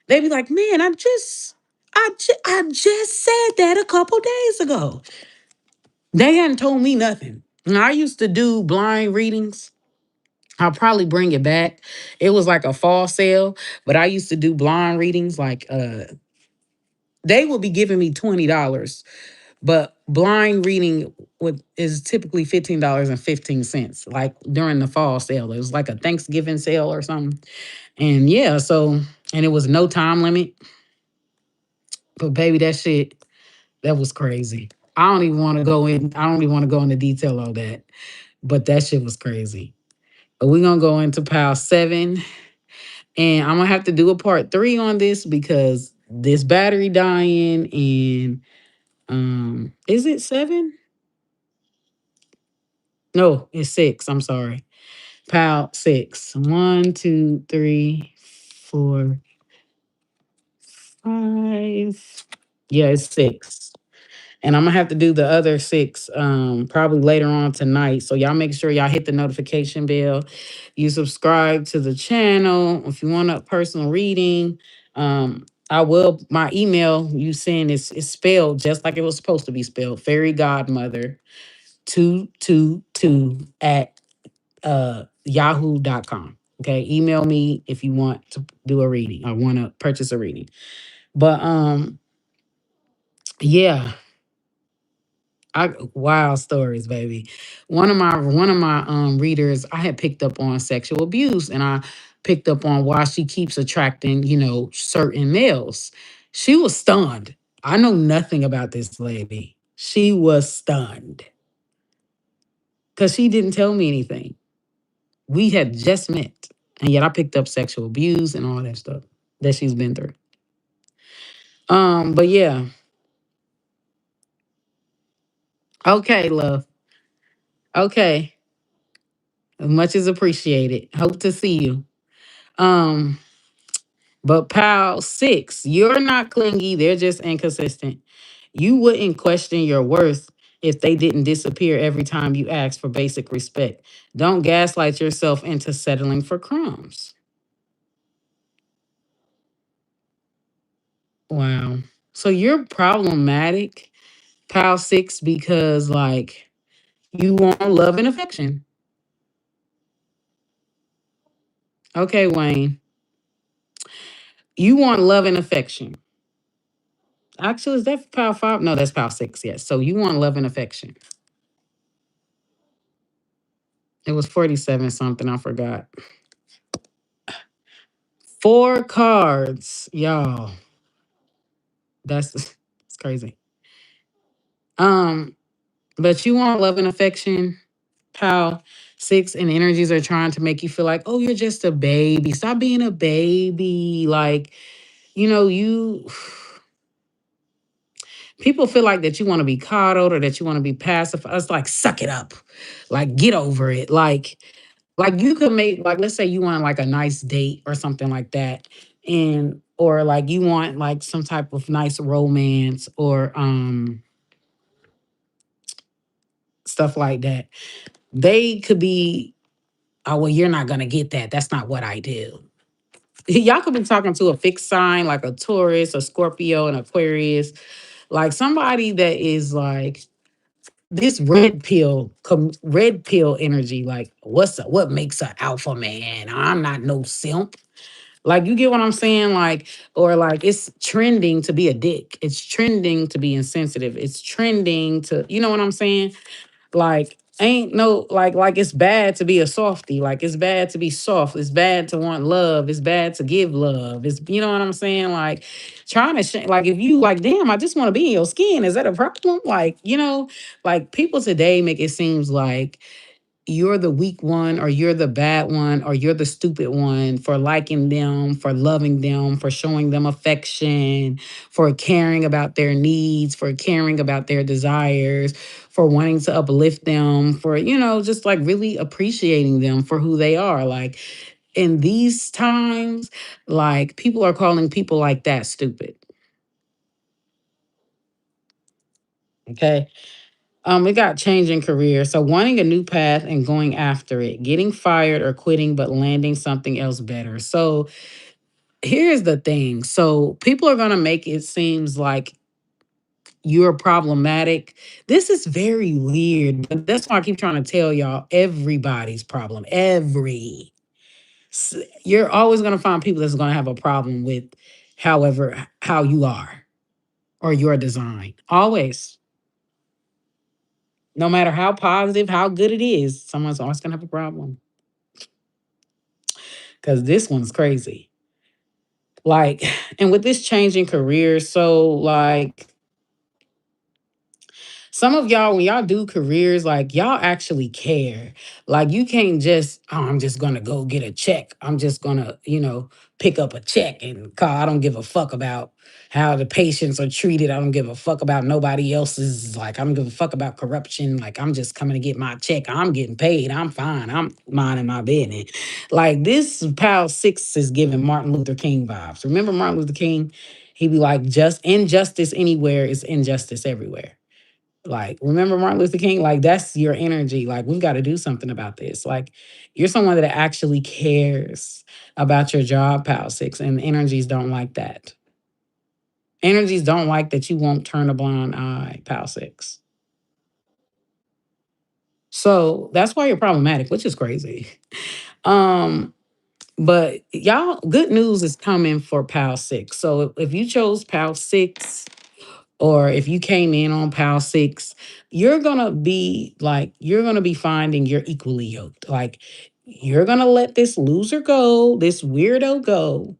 They be like, "Man, I just said that a couple days ago." They hadn't told me nothing. And I used to do blind readings. I'll probably bring it back. It was like a fall sale, but I used to do blind readings. Like, they would be giving me $20, but blind reading is typically $15.15. Like during the fall sale, it was like a Thanksgiving sale or something. And yeah, so, and it was no time limit. But baby, that shit, that was crazy. I don't even want to go in. I don't even want to go into detail on that. But that shit was crazy. But we're gonna go into pile 7. And I'm gonna have to do a part 3 on this because this battery dying, and is it 7? No, it's 6. I'm sorry. Pile 6. 1, 2, 3, 4, 5. Yeah, it's 6. And I'm gonna have to do the other 6 probably later on tonight. So y'all make sure y'all hit the notification bell. You subscribe to the channel. If you want a personal reading, I will, my email you send is spelled just like it was supposed to be spelled. Fairy Godmother 222 at yahoo.com. Okay. Email me if you want to do a reading or want to purchase a reading. But yeah, I wild stories, baby. One of my readers, I had picked up on sexual abuse, and I picked up on why she keeps attracting, certain males. She was stunned. I know nothing about this lady. She was stunned because she didn't tell me anything. We had just met, and yet I picked up sexual abuse and all that stuff that she's been through. But yeah, okay, love. Okay, much is appreciated. Hope to see you. Um, but pal 6, you're not clingy. They're just inconsistent. You wouldn't question your worth if they didn't disappear every time you ask for basic respect. Don't gaslight yourself into settling for crumbs. Wow. So you're problematic, pal 6, because like you want love and affection. Okay, Wayne. You want love and affection. Actually, is that pal 5? No, that's pal 6. Yes. So you want love and affection. It was 47 something. I forgot. 4 cards, y'all. That's it's crazy. Um, But you want love and affection, pal. Six and energies are trying to make you feel like, oh, you're just a baby. Stop being a baby. Like, you people feel like that you want to be coddled or that you want to be pacified. It's like, suck it up. Like, get over it. Like you could make, like, let's say you want like a nice date or something like that. And or like you want like some type of nice romance or stuff like that. They could be, oh well, you're not gonna get that. That's not what I do. Y'all could be talking to a fixed sign like a Taurus, a Scorpio, an Aquarius, like somebody that is like this red pill energy. Like, what makes an alpha man? I'm not no simp. Like, you get what I'm saying? Like, or like it's trending to be a dick. It's trending to be insensitive. It's trending to, you know what I'm saying? Like, ain't no like it's bad to be a softie. Like it's bad to be soft. It's bad to want love. It's bad to give love. It's, you know what I'm saying? Like trying to like if you like, damn, I just want to be in your skin. Is that a problem? Like, like people today make it seems like you're the weak one or you're the bad one or you're the stupid one for liking them, for loving them, for showing them affection, for caring about their needs, for caring about their desires, for wanting to uplift them, for just like really appreciating them for who they are. Like in these times, like people are calling people like that stupid. Okay. We got changing career. So wanting a new path and going after it, getting fired or quitting, but landing something else better. So here's the thing. So people are gonna make it seems like you're problematic. This is very weird, but that's why I keep trying to tell y'all everybody's problem. You're always gonna find people that's gonna have a problem with however how you are or your design. Always. No matter how positive, how good it is, someone's always gonna have a problem. Because this one's crazy. Like, and with this changing careers, so like some of y'all, when y'all do careers, like y'all actually care. Like you can't just, oh, I'm just gonna go get a check. I'm just gonna, pick up a check and call. I don't give a fuck about how the patients are treated. I don't give a fuck about nobody else's. Like I don't give a fuck about corruption. Like I'm just coming to get my check. I'm getting paid. I'm fine. I'm minding my business. Like this Pal Six is giving Martin Luther King vibes. Remember Martin Luther King? He'd be like, just injustice anywhere is injustice everywhere. Like, remember Martin Luther King? Like, that's your energy. Like, we've got to do something about this. Like, you're someone that actually cares about your job, Pal Six, and energies don't like that. Energies don't like that you won't turn a blind eye, Pal Six. So that's why you're problematic, which is crazy. Um, but y'all, good news is coming for Pal Six. So if you chose Pal Six, or if you came in on Pal Six, you're gonna be finding you're equally yoked. Like you're gonna let this loser go, this weirdo go.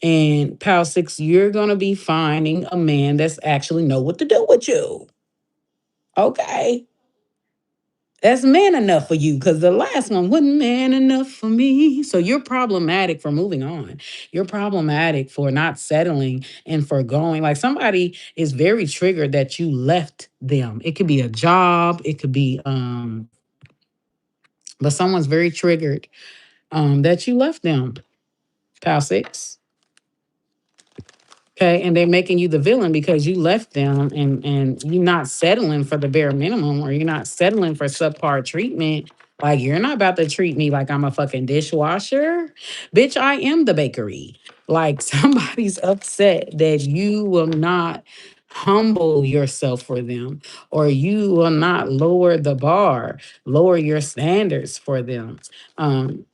And Pal Six, you're gonna be finding a man that's actually know what to do with you. Okay. That's man enough for you because the last one wasn't man enough for me. So you're problematic for moving on. You're problematic for not settling and for going. Like somebody is very triggered that you left them. It could be a job, it could be but someone's very triggered that you left them. Pal Six. Okay, and they're making you the villain because you left them and you're not settling for the bare minimum or you're not settling for subpar treatment. Like you're not about to treat me like I'm a fucking dishwasher. Bitch, I am the bakery. Like somebody's upset that you will not humble yourself for them or you will not lower the bar, lower your standards for them. Um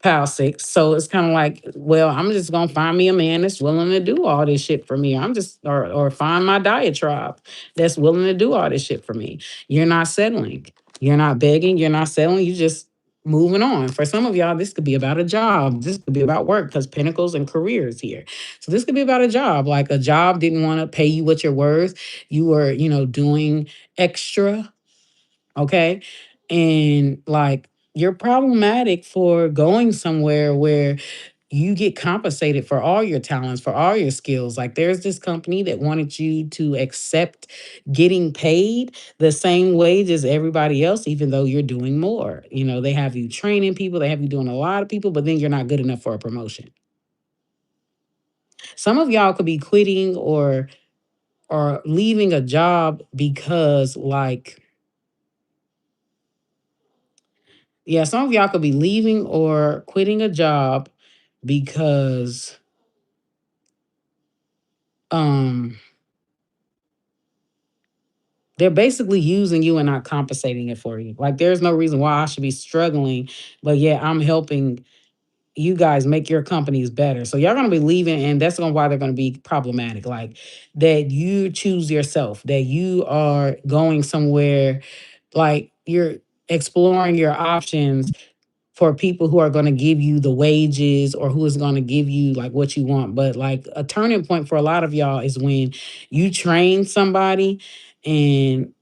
Pal Six. So it's kind of like, well, I'm just gonna find me a man that's willing to do all this shit for me. I'm just or find my diatribe that's willing to do all this shit for me. You're not settling. You're not begging. You're not settling. You just moving on. For some of y'all, this could be about a job. This could be about work because Pinnacles and careers here. So this could be about a job. Like a job didn't want to pay you what you're worth. You were, doing extra. Okay. And like, you're problematic for going somewhere where you get compensated for all your talents, for all your skills. Like, there's this company that wanted you to accept getting paid the same wage as everybody else, even though you're doing more. They have you training people, they have you doing a lot of people, but then you're not good enough for a promotion. Some of y'all could be quitting or leaving a job because, like, yeah, some of y'all could be leaving or quitting a job because um they're basically using you and not compensating it for you. Like, there's no reason why I should be struggling, but yeah, I'm helping you guys make your companies better. So y'all gonna be leaving, and that's gonna why they're gonna be problematic. Like, that you choose yourself, that you are going somewhere, like you're exploring your options for people who are going to give you the wages or who is going to give you like what you want. But like, a turning point for a lot of y'all is when you train somebody and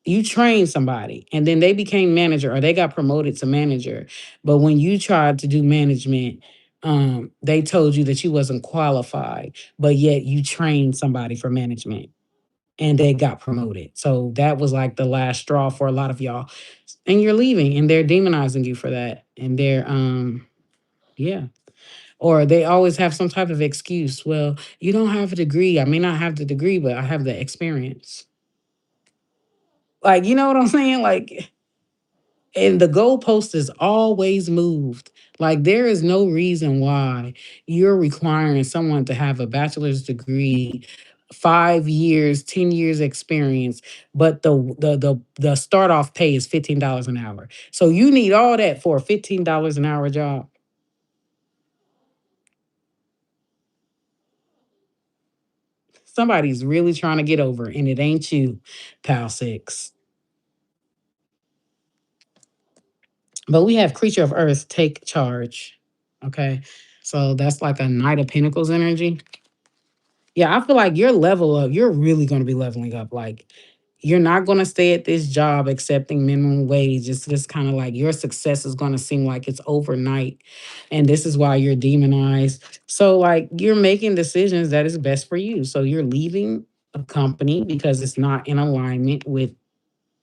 and then they became manager or they got promoted to manager. But when you tried to do management, they told you that you wasn't qualified, but yet you trained somebody for management and they got promoted. So that was like the last straw for a lot of y'all. And you're leaving and they're demonizing you for that. And they're yeah. Or they always have some type of excuse. Well, you don't have a degree. I may not have the degree, but I have the experience. Like, you know what I'm saying? Like, and the goalpost is always moved. Like, there is no reason why you're requiring someone to have a bachelor's degree, 5 years, 10 years experience, but the start off pay is $15 an hour. So you need all that for a $15 an hour job. Somebody's really trying to get over, and it ain't you, pal six. But we have creature of earth take charge. Okay. So that's like a Knight of Pentacles energy. Yeah, I feel like your level up, you're really going to be leveling up. Like, you're not going to stay at this job accepting minimum wage. It's just kind of like your success is going to seem like it's overnight. And this is why you're demonized. So, like, you're making decisions that is best for you. So, you're leaving a company because it's not in alignment with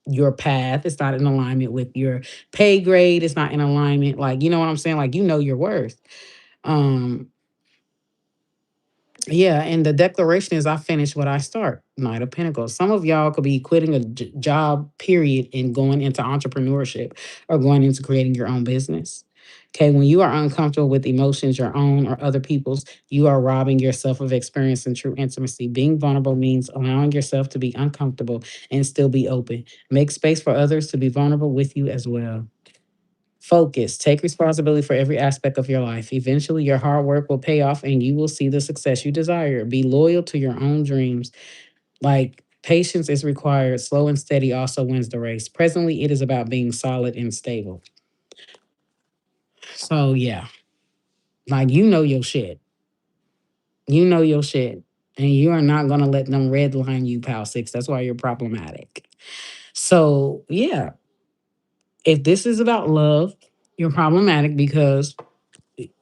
your path. It's not in alignment with your pay grade. It's not in alignment. Like, you know what I'm saying? Like, you know your worth. Um, Yeah, and the declaration is I finish what I start. Knight of Pentacles. Some of y'all could be quitting a job, period, and going into entrepreneurship or going into creating your own business. Okay, when you are uncomfortable with emotions, your own or other people's, you are robbing yourself of experience and true intimacy. Being vulnerable means allowing yourself to be uncomfortable and still be open. Make space for others to be vulnerable with you as well. Focus. Take responsibility for every aspect of your life. Eventually, your hard work will pay off and you will see the success you desire. Be loyal to your own dreams. Like, patience is required. Slow and steady also wins the race. Presently, it is about being solid and stable. So, yeah, like, you know your shit. You know your shit. And you are not going to let them redline you, pal six. That's why you're problematic. So, yeah, if this is about love, you're problematic because,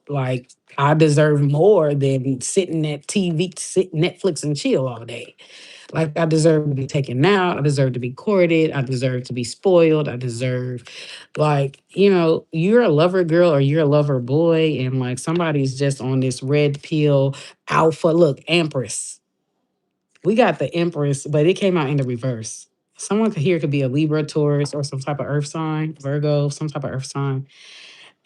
like, I deserve more than sitting at TV, sit Netflix and chill all day. Like, I deserve to be taken out. I deserve to be courted. I deserve to be spoiled. I deserve, like, you're a lover girl or you're a lover boy, and like somebody's just on this red pill alpha. Look, Empress. We got the Empress, but it came out in the reverse. Someone here could be a Libra, Taurus, or some type of earth sign, Virgo, some type of earth sign.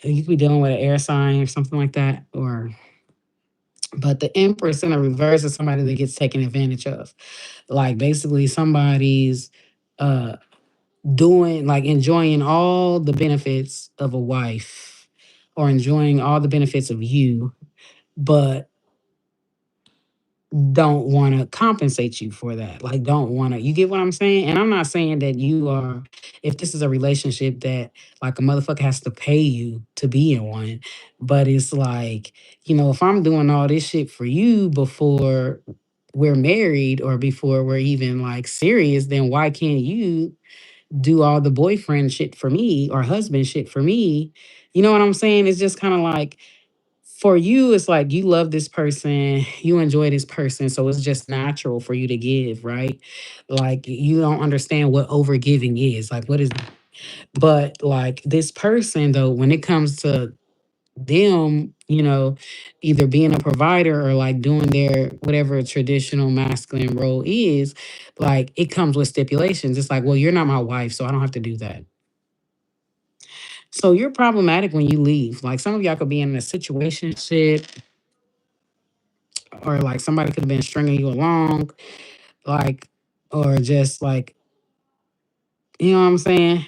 You could be dealing with an air sign or something like that, or but the Empress in a reverse is somebody that gets taken advantage of. Like, basically somebody's uh doing, like, enjoying all the benefits of a wife or enjoying all the benefits of you, but don't want to compensate you for that. Like, don't want to, you get what I'm saying? And I'm not saying that you are, if this is a relationship that like a motherfucker has to pay you to be in one, but it's like, if I'm doing all this shit for you before we're married or before we're even like serious, then why can't you do all the boyfriend shit for me or husband shit for me? You know what I'm saying? It's just kind of like for you, it's like you love this person, you enjoy this person, so it's just natural for you to give, right? Like you don't understand what overgiving is. Like what is but like this person though, when it comes to them, either being a provider or like doing their whatever traditional masculine role is, like it comes with stipulations. It's like, well, you're not my wife, so I don't have to do that. So you're problematic when you leave. Like some of y'all could be in a situation shit, or like somebody could have been stringing you along, like, or just like, you know what I'm saying?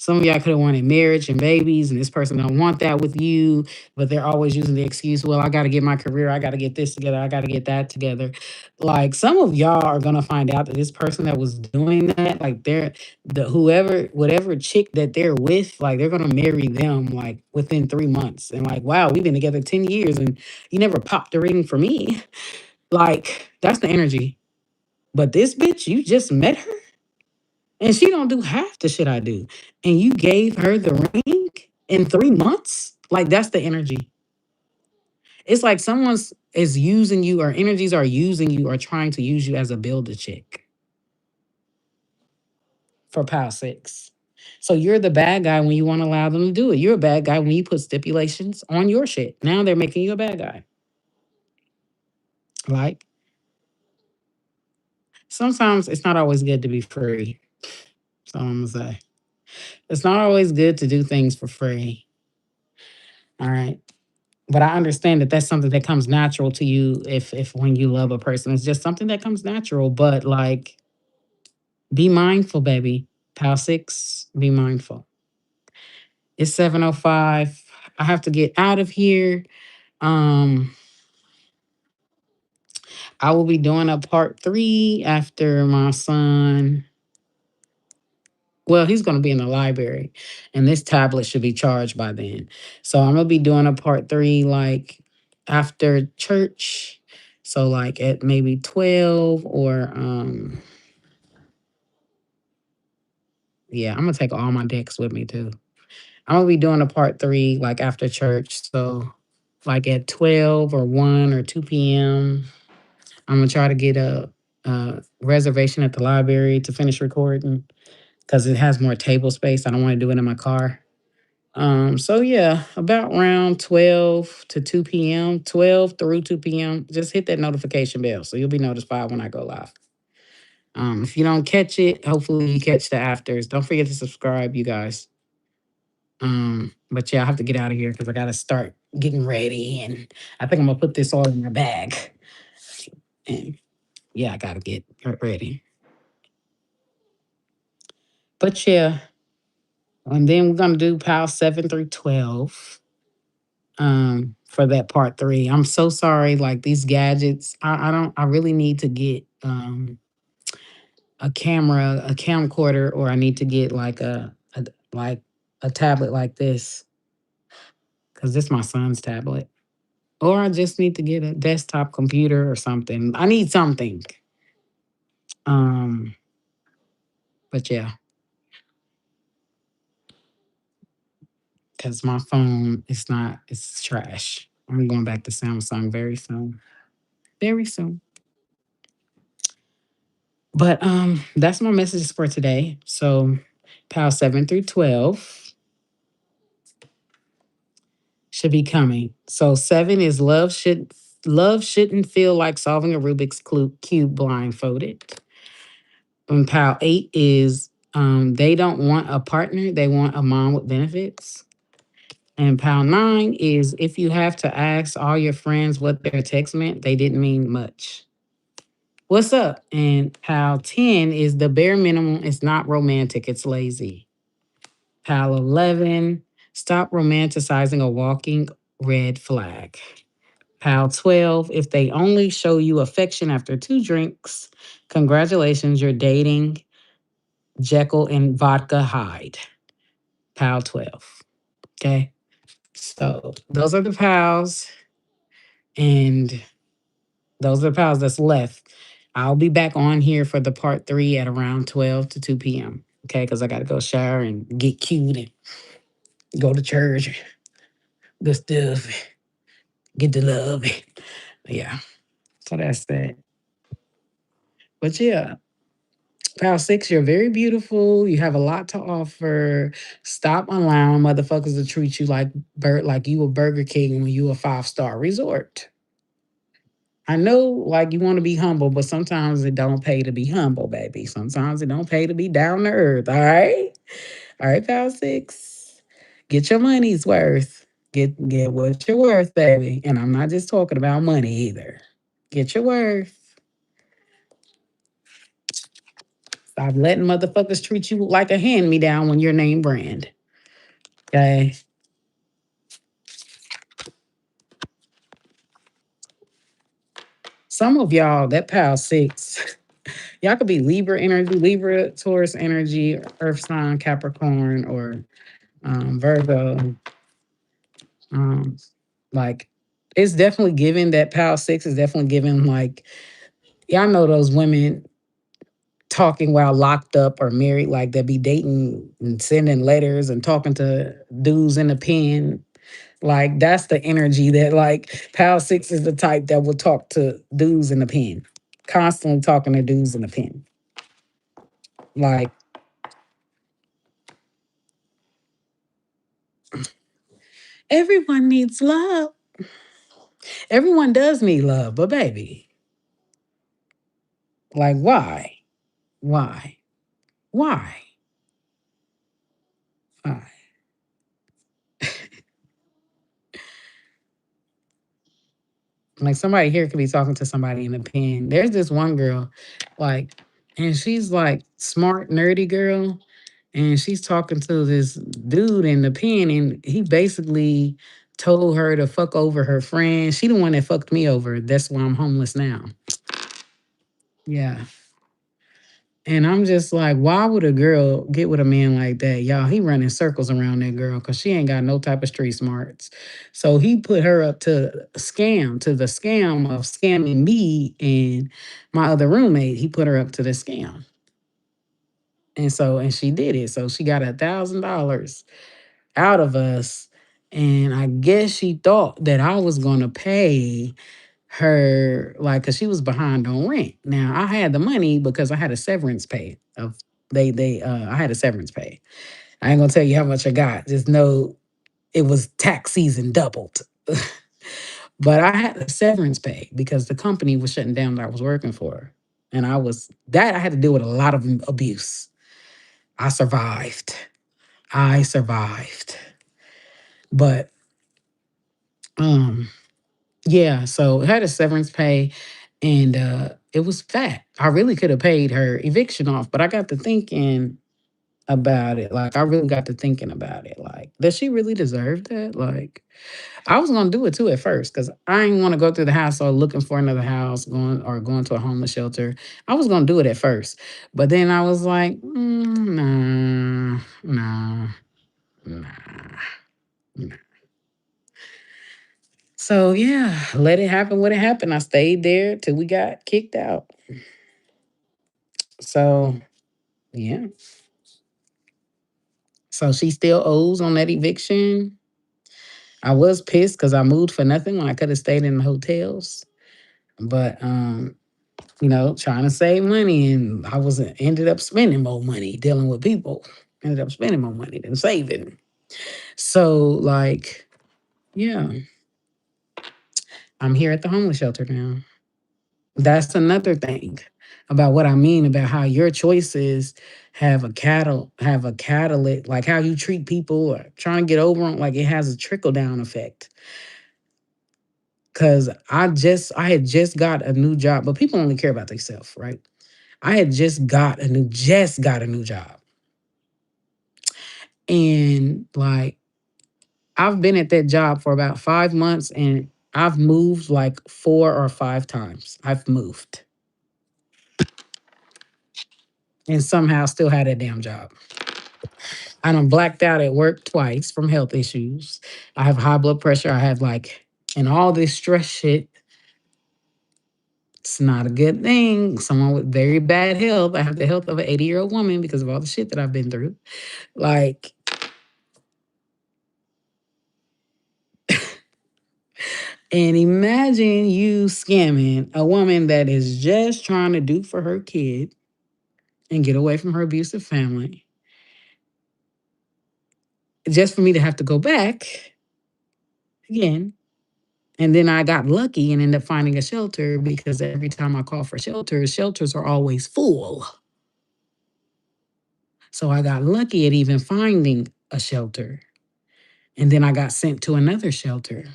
Some of y'all could have wanted marriage and babies, and this person don't want that with you, but they're always using the excuse, well, I got to get my career, I got to get this together, I got to get that together. Like some of y'all are gonna find out that this person that was doing that, like they're the whoever, whatever chick that they're with, like they're gonna marry them like within 3 months, and like, wow, we've been together 10 years, and you never popped a ring for me. Like that's the energy. But this bitch, you just met her and she don't do half the shit I do. And you gave her the ring in 3 months? Like that's the energy. It's like someone's is using you or energies are using you or trying to use you as a builder chick for Power Six. So you're the bad guy when you want to allow them to do it. You're a bad guy when you put stipulations on your shit. Now they're making you a bad guy. Like sometimes it's not always good to be free. So I'm gonna say. It's not always good to do things for free. All right. But I understand that that's something that comes natural to you if when you love a person. It's just something that comes natural. But like be mindful, baby. Pal six, be mindful. It's 7:05. I have to get out of here. Um, I will be doing a part three after my son. Well, he's going to be in the library, and this tablet should be charged by then. So I'm gonna be doing a part three like after church. So like at maybe 12 or yeah, I'm gonna take all my decks with me too. I'm gonna be doing a part three like after church. So like at 12 or 1 or 2 p.m. I'm gonna try to get a reservation at the library to finish recording because it has more table space. I don't want to do it in my car. So yeah, about around 12 to 2 p.m., 12 through 2 p.m., just hit that notification bell so you'll be notified when I go live. If you don't catch it, hopefully you catch the afters. Don't forget to subscribe, you guys. But yeah, I have to get out of here because I gotta start getting ready, and I think I'm gonna put this all in my bag. And yeah, I gotta get ready. But yeah, and then we're gonna do PAL 7 through 12. For that part three. I'm so sorry. Like these gadgets, I don't. I really need to get a camera, a camcorder, or I need to get like like a tablet like this because this is my son's tablet. Or I just need to get a desktop computer or something. I need something. Um, but yeah, because my phone is not. It's trash. I'm going back to Samsung very soon. Very soon. But that's my message for today. So PAL 7 through 12 should be coming. So 7 is love shouldn't feel like solving a Rubik's cube blindfolded. And PAL 8 is they don't want a partner, they want a mom with benefits. And PAL 9 is if you have to ask all your friends what their text meant, they didn't mean much. What's up? And PAL 10 is the bare minimum. It's not romantic, it's lazy. PAL 11, stop romanticizing a walking red flag. PAL 12, if they only show you affection after 2 drinks, congratulations, you're dating Jekyll and Vodka Hyde. PAL 12. Okay. So those are the PALs. And Those are the pals that's left. I'll be back on here for the part three at around 12 to 2 p.m. Okay, because I got to go shower and get cute and go to church, good stuff, get the love. Yeah, so that's that. But yeah, pal six, you're very beautiful. You have a lot to offer. Stop allowing motherfuckers to treat you like you a Burger King when you a 5-star resort. I know, like you want to be humble, but sometimes it don't pay to be humble, baby. Sometimes it don't pay to be down to earth. All right, pal six. Get your money's worth. Get what you're worth, baby. And I'm not just talking about money either. Get your worth. Stop letting motherfuckers treat you like a hand me down when you're name brand. Okay. Some of y'all, that pal six, y'all could be Libra energy, Libra, Taurus energy, Earth sign, Capricorn, or Virgo. Um, like it's definitely given that pal six is definitely given like y'all know those women talking while locked up or married, like they be dating and sending letters and talking to dudes in the pen. Like that's the energy that like pal six is the type that will talk to dudes in the pen, constantly talking to dudes in the pen. Like everyone needs love. Everyone does need love, but baby, like why? Why? Why? Why? Like somebody here could be talking to somebody in the pen. There's this one girl, like, and she's like smart, nerdy girl, and she's talking to this dude in the pen, and he basically told her to fuck over her friend. She the one that fucked me over. That's why I'm homeless now. Yeah. And I'm just like, why would a girl get with a man like that? Y'all, he running circles around that girl because she ain't got no type of street smarts. So he put her up to the scam of scamming me and my other roommate. He put her up to the scam. And she did it. So she got $1,000 out of us. And I guess she thought that I was gonna pay her like because she was behind on rent. Now I had the money because I had a severance pay of they I had a severance pay. I ain't gonna tell you how much I got. Just know it was tax season doubled. But I had a severance pay because the company was shutting down that I was working for. And I had to deal with a lot of abuse. I survived. I survived. But um yeah, so I had a severance pay and it was fat. I really could have paid her eviction off, but I got to thinking about it. Like I really got to thinking about it. Like, does she really deserve that? Like, I was gonna do it too at first because I didn't want to go through the house or looking for another house, going to a homeless shelter. I was gonna do it at first, but then I was like, nah, nah, nah. Nah. So yeah, let it happen what it happened. I stayed there till we got kicked out. So yeah. So she still owes on that eviction. I was pissed because I moved for nothing when I could have stayed in the hotels. But trying to save money and I wasn't ended up spending more money dealing with people. Ended up spending more money than saving. So like, yeah, I'm here at the homeless shelter now. That's another thing about what I mean about how your choices have a catalyst, like how you treat people or trying to get over them, like it has a trickle down effect. Cause I had just got a new job, but people only care about themselves, right? I had just got a new job. And like I've been at that job for about 5 months and I've moved like 4 or 5 times. I've moved and somehow still had that damn job. I done blacked out at work twice from health issues. I have high blood pressure. I have like, and all this stress shit. It's not a good thing. Someone with very bad health. I have the health of an 80-year-old woman because of all the shit that I've been through. Like, and imagine you scamming a woman that is just trying to do for her kid and get away from her abusive family, just for me to have to go back again. And then I got lucky and ended up finding a shelter because every time I call for shelters, shelters are always full. So I got lucky at even finding a shelter. And then I got sent to another shelter.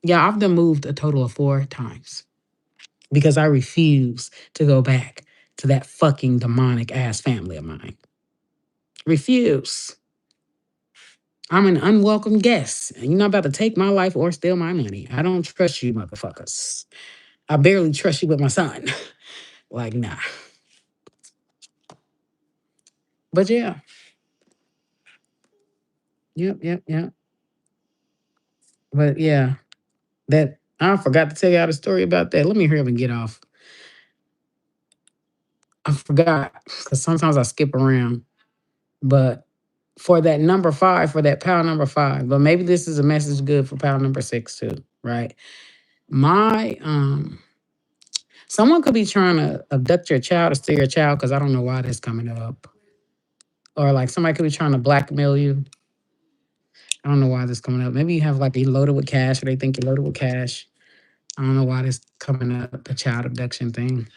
Yeah, I've done moved a total of 4 times because I refuse to go back to that fucking demonic ass family of mine. Refuse. I'm an unwelcome guest. And you're not about to take my life or steal my money. I don't trust you, motherfuckers. I barely trust you with my son. Like, nah. But yeah. Yep. But yeah, that I forgot to tell y'all the story about that. Let me hurry up and get off. I forgot because sometimes I skip around. But for that number 5, for that pound number 5, but maybe this is a message good for pound number 6 too, right? My someone could be trying to abduct your child or steal your child because I don't know why that's coming up. Or like somebody could be trying to blackmail you. I don't know why this coming up. Maybe you have like you loaded with cash or they think you're loaded with cash. I don't know why this coming up, the child abduction thing.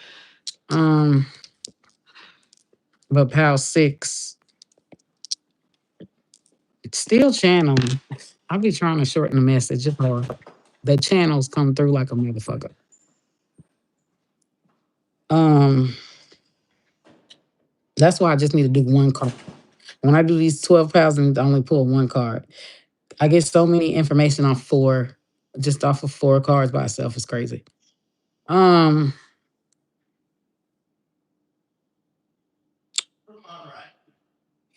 Um, but pal 6, it's still channeling. I'll be trying to shorten the message, or the channels come through like a motherfucker. Um, that's why I just need to do one card. When I do these 12 pounds and I only pull one card, I get so many information off 4, just off of 4 cards by itself. It's crazy. Um,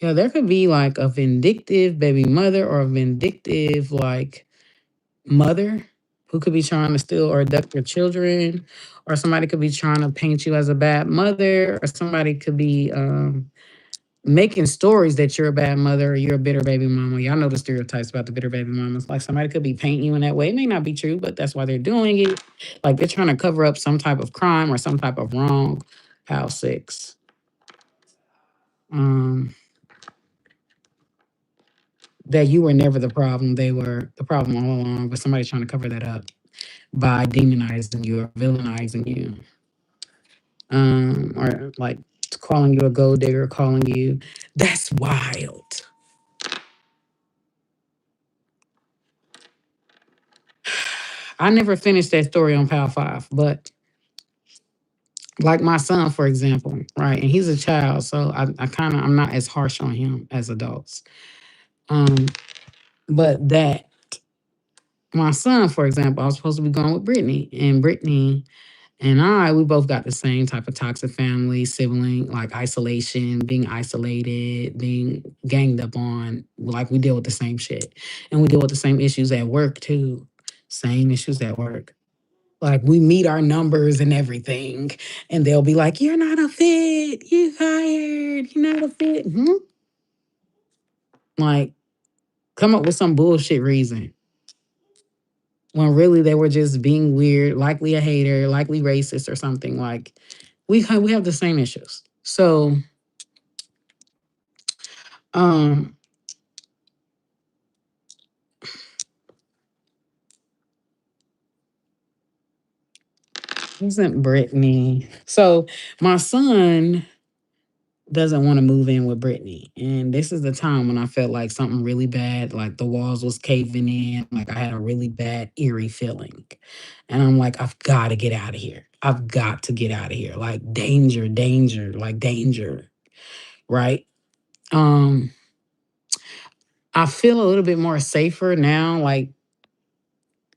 yeah, there could be like a vindictive baby mother or a vindictive like mother who could be trying to steal or abduct your children, or somebody could be trying to paint you as a bad mother, or somebody could be making stories that you're a bad mother or you're a bitter baby mama. Y'all know the stereotypes about the bitter baby mamas. Like somebody could be painting you in that way. It may not be true, but that's why they're doing it. Like they're trying to cover up some type of crime or some type of wrong. House 6. Um, that you were never the problem. They were the problem all along, but somebody's trying to cover that up by demonizing you or villainizing you. Or like calling you a gold digger, calling you that's wild. I never finished that story on Power 5, but like my son, for example, right? And he's a child, so I'm not as harsh on him as adults. Um, but that my son, for example, I was supposed to be going with Brittany, and Brittany and we both got the same type of toxic family, sibling, like isolation, being isolated, being ganged up on. Like we deal with the same shit. And we deal with the same issues at work too. Same issues at work. Like we meet our numbers and everything. And they'll be like, you're not a fit. You fired. You're not a fit. Hmm? Like, come up with some bullshit reason. When really they were just being weird, likely a hater, likely racist or something. Like we have the same issues. So um isn't Brittany. So my son doesn't want to move in with Brittany. And this is the time when I felt like something really bad, like the walls was caving in, like I had a really bad, eerie feeling. And I'm like, I've got to get out of here. I've got to get out of here. Like danger, like danger. Right. Um, I feel a little bit more safer now, like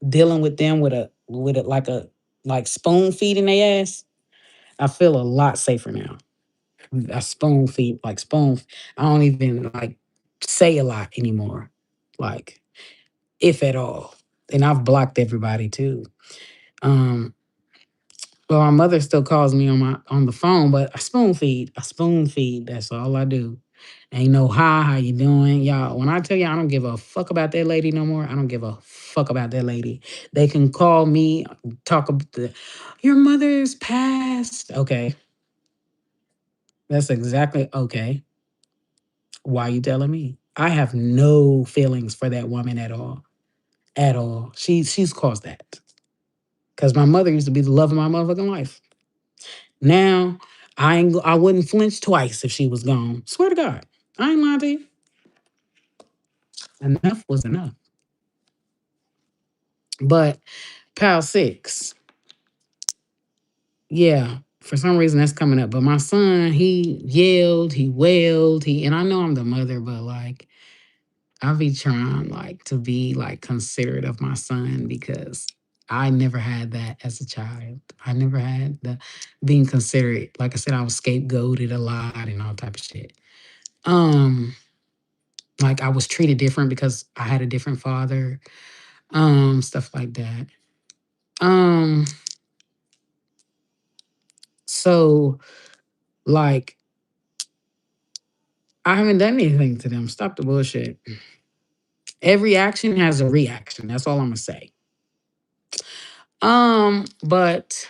dealing with them with a like spoon feeding their ass. I feel a lot safer now. A spoon feed, like spoon. I don't even like say a lot anymore, like if at all. And I've blocked everybody too. Um, Well, my mother still calls me on the phone, but I spoon feed. I spoon feed. That's all I do. Ain't no hi, how you doing? Y'all, when I tell you I don't give a fuck about that lady no more, I don't give a fuck about that lady. They can call me, talk about your mother's passed. Okay. That's exactly okay. Why you telling me? I have no feelings for that woman at all. At all. She's caused that. Because my mother used to be the love of my motherfucking life. Now, I wouldn't flinch twice if she was gone. Swear to God. I ain't lying to you. Enough was enough. But Pal 6, yeah, for some reason that's coming up. But my son, he yelled, he wailed, and I know I'm the mother, but like I be trying like to be like considerate of my son because I never had that as a child. I never had the being considerate. Like I said, I was scapegoated a lot and all type of shit. Um, like I was treated different because I had a different father. Stuff like that. Um, so like I haven't done anything to them. Stop the bullshit. Every action has a reaction. That's all I'm gonna say. But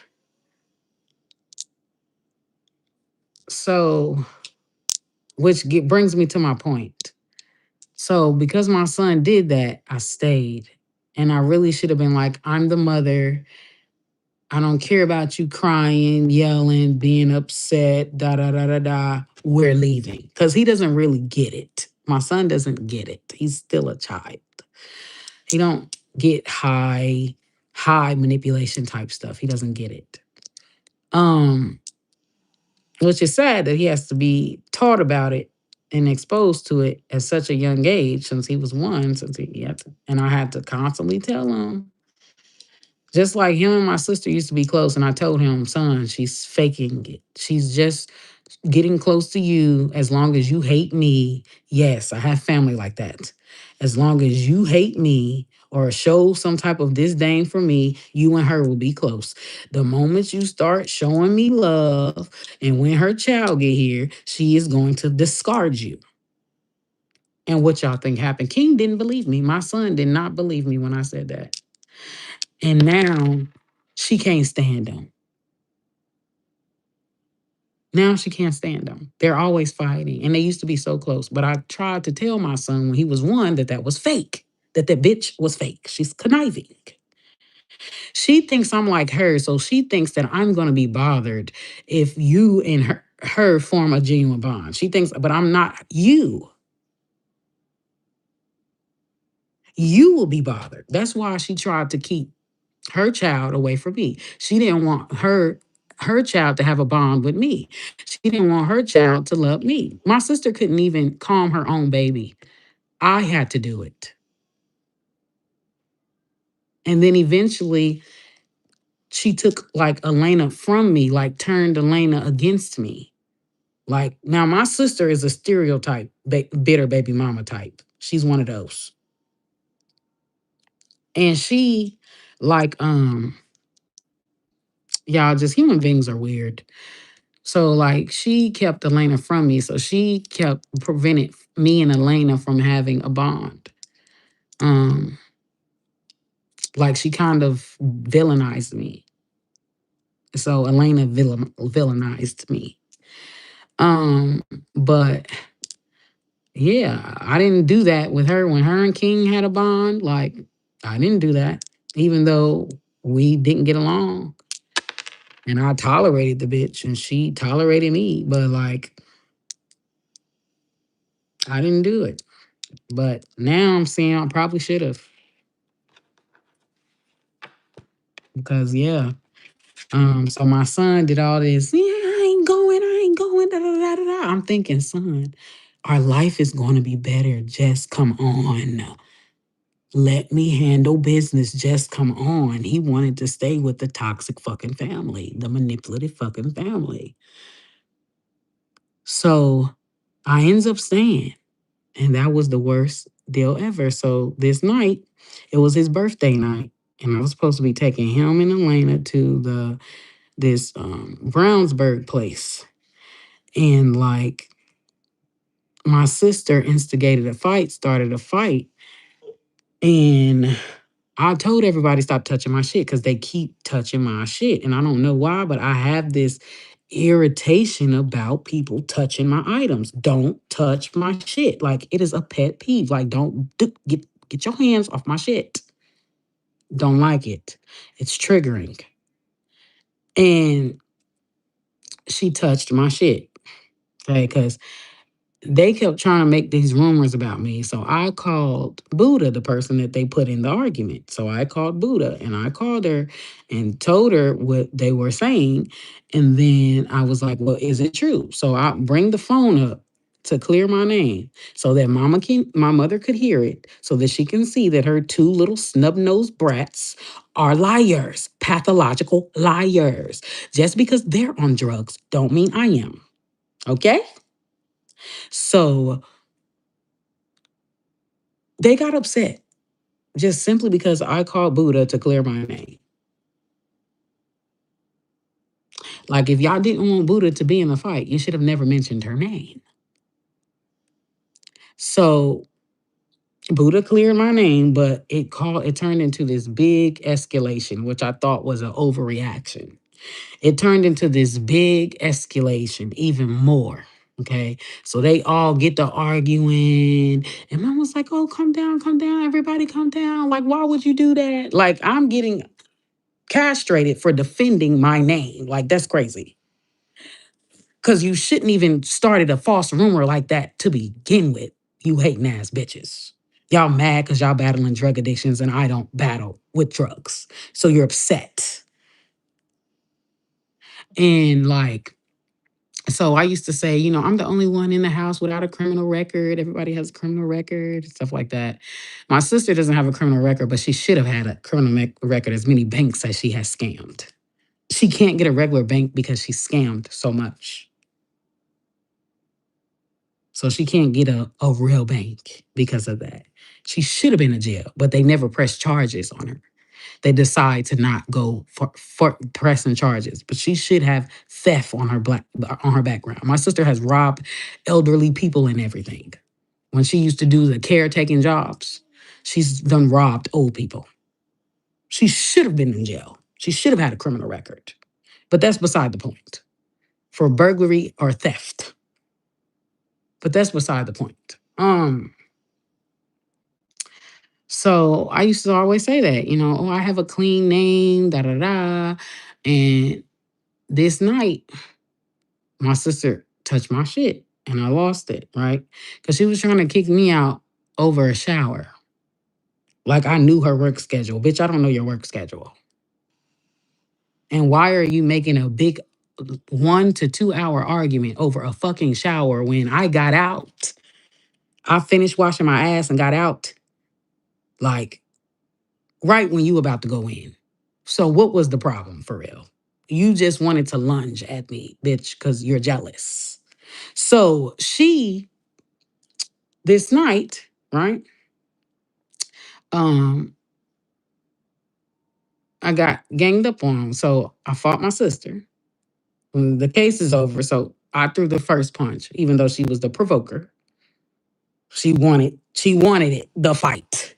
so brings me to my point. So because my son did that, I stayed. And I really should have been like, I'm the mother. I don't care about you crying, yelling, being upset, da da da da da. We're leaving. Because he doesn't really get it. My son doesn't get it. He's still a child. He don't get high manipulation type stuff. He doesn't get it. Um, which is sad that he has to be taught about it and exposed to it at such a young age since he was one, since he had to, and I had to constantly tell him. Just like him and my sister used to be close, and I told him, son, she's faking it. She's just getting close to you as long as you hate me. Yes, I have family like that. As long as you hate me or show some type of disdain for me, you and her will be close. The moment you start showing me love and when her child get here, she is going to discard you. And what y'all think happened? King didn't believe me. My son did not believe me when I said that. And now she can't stand him. Now she can't stand them. They're always fighting. And they used to be so close. But I tried to tell my son when he was one that that was fake, that that bitch was fake. She's conniving. She thinks I'm like her. So she thinks that I'm going to be bothered if you and her form a genuine bond. She thinks, but I'm not you. You will be bothered. That's why she tried to keep her child away from me. She didn't want her child to have a bond with me. She didn't want her child to love me. My sister couldn't even calm her own baby. I had to do it. And then eventually she took like Elena from me, like turned Elena against me. Like now my sister is a stereotype bitter baby mama type. She's one of those. And she like y'all just human beings are weird. So like she kept Elena from me. So she kept prevented me and Elena from having a bond. Um, like she kind of villainized me. So Elena villainized me. Um, but yeah, I didn't do that with her when her and King had a bond. Like I didn't do that, even though we didn't get along. And I tolerated the bitch and she tolerated me. But like I didn't do it. But now I'm saying I probably should have. Because yeah. So my son did all this, yeah, I ain't going, da, da, da, da, da. I'm thinking, son, our life is gonna be better. Just come on. Let me handle business. Just come on. He wanted to stay with the toxic fucking family, the manipulative fucking family. So I ends up staying. And that was the worst deal ever. So this night, it was his birthday night. And I was supposed to be taking him and Elena to the this Brownsburg place. And like my sister instigated a fight, started a fight, and I told everybody stop touching my shit because they keep touching my shit. And I don't know why, but I have this irritation about people touching my items. Don't touch my shit. Like it is a pet peeve. Like get your hands off my shit. Don't like it. It's triggering. And she touched my shit. Okay, because they kept trying to make these rumors about me. So I called Buddha, the person that they put in the argument. So I called Buddha and I called her and told her what they were saying. And then I was like, well, is it true? So I bring the phone up to clear my name so that my mother could hear it so that she can see that her two little snub-nosed brats are liars, pathological liars. Just because they're on drugs don't mean I am. Okay? So they got upset just simply because I called Buddha to clear my name. Like, if y'all didn't want Buddha to be in the fight, you should have never mentioned her name. So Buddha cleared my name, but it turned into this big escalation, which I thought was an overreaction. It turned into this big escalation, even more. Okay. So they all get to arguing. And mom was like, oh, calm down, everybody calm down. Like, why would you do that? Like, I'm getting castrated for defending my name. Like, that's crazy. Because you shouldn't even started a false rumor like that to begin with, you hating ass bitches. Y'all mad because y'all battling drug addictions and I don't battle with drugs. So you're upset. And like, so I used to say, I'm the only one in the house without a criminal record. Everybody has a criminal record, stuff like that. My sister doesn't have a criminal record, but she should have had a criminal record as many banks as she has scammed. She can't get a regular bank because she scammed so much. So she can't get a real bank because of that. She should have been in jail, but they never pressed charges on her. They decide to not go for pressing charges, but she should have theft on her background. My sister has robbed elderly people and everything. When she used to do the caretaking jobs, she's done robbed old people. She should have been in jail. She should have had a criminal record. But that's beside the point. For burglary or theft. But that's beside the point. So I used to always say that, oh, I have a clean name, da da da. And this night, my sister touched my shit and I lost it, right? Because she was trying to kick me out over a shower. Like I knew her work schedule. Bitch, I don't know your work schedule. And why are you making a big 1 to 2 hour argument over a fucking shower when I got out? I finished washing my ass and got out like right when you about to go in. So what was the problem for real? You just wanted to lunge at me, bitch, because you're jealous. So this night, right? I got ganged up on. So I fought my sister. The case is over. So I threw the first punch, even though she was the provoker. She wanted it, the fight.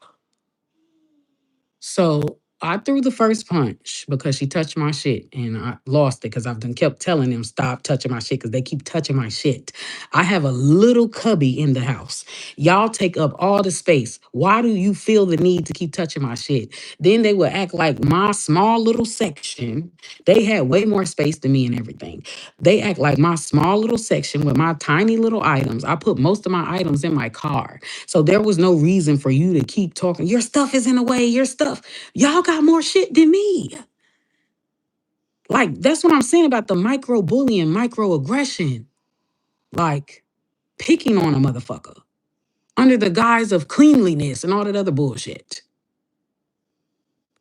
So I threw the first punch because she touched my shit and I lost it because I've done kept telling them stop touching my shit because they keep touching my shit. I have a little cubby in the house. Y'all take up all the space. Why do you feel the need to keep touching my shit? Then they would act like my small little section. They had way more space than me and everything. They act like my small little section with my tiny little items. I put most of my items in my car. So there was no reason for you to keep talking. Your stuff is in the way. Your stuff. Y'all got more shit than me. Like, that's what I'm saying about the micro bullying, microaggression. Like, picking on a motherfucker under the guise of cleanliness and all that other bullshit.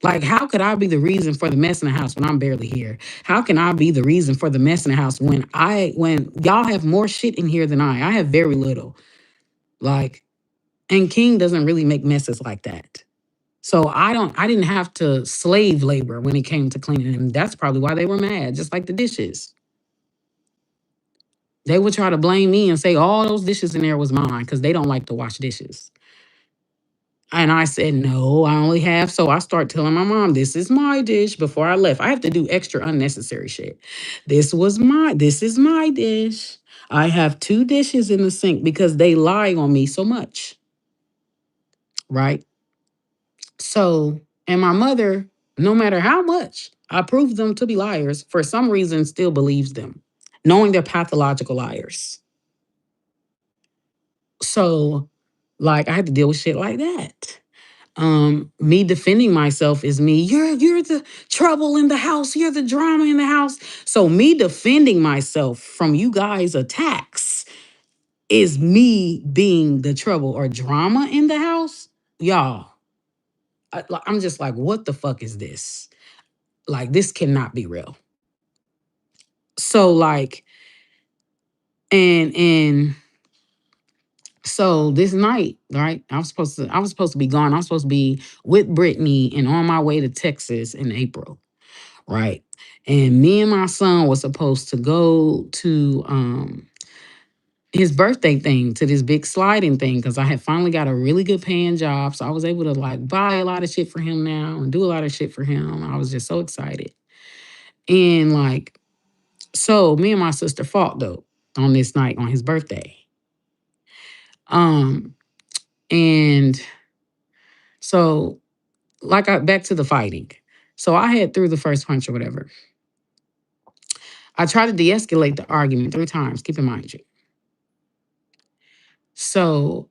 Like, how could I be the reason for the mess in the house when I'm barely here? How can I be the reason for the mess in the house when y'all have more shit in here than I have very little. Like, and King doesn't really make messes like that. So I didn't have to slave labor when it came to cleaning them. That's probably why they were mad, just like the dishes. They would try to blame me and say all those dishes in there was mine because they don't like to wash dishes. And I said, no, I only have. So I start telling my mom, this is my dish before I left. I have to do extra unnecessary shit. This is my dish. I have two dishes in the sink because they lie on me so much. Right. So, and my mother, no matter how much I prove them to be liars, for some reason still believes them, knowing they're pathological liars. So, like, I had to deal with shit like that. Me defending myself is me. You're the trouble in the house. You're the drama in the house. So me defending myself from you guys' attacks is me being the trouble or drama in the house. Y'all, I'm just like, what the fuck is this? Like, this cannot be real. So like, and so this night, right? I was supposed to be gone. I was supposed to be with Brittany and on my way to Texas in April, right? And me and my son was supposed to go to his birthday thing, to this big sliding thing, because I had finally got a really good paying job. So I was able to like buy a lot of shit for him now and do a lot of shit for him. I was just so excited. And like, so me and my sister fought though on this night on his birthday. Um, and so like back to the fighting. So I had threw the first punch or whatever. I tried to de-escalate the argument 3 times, keep in mind you. So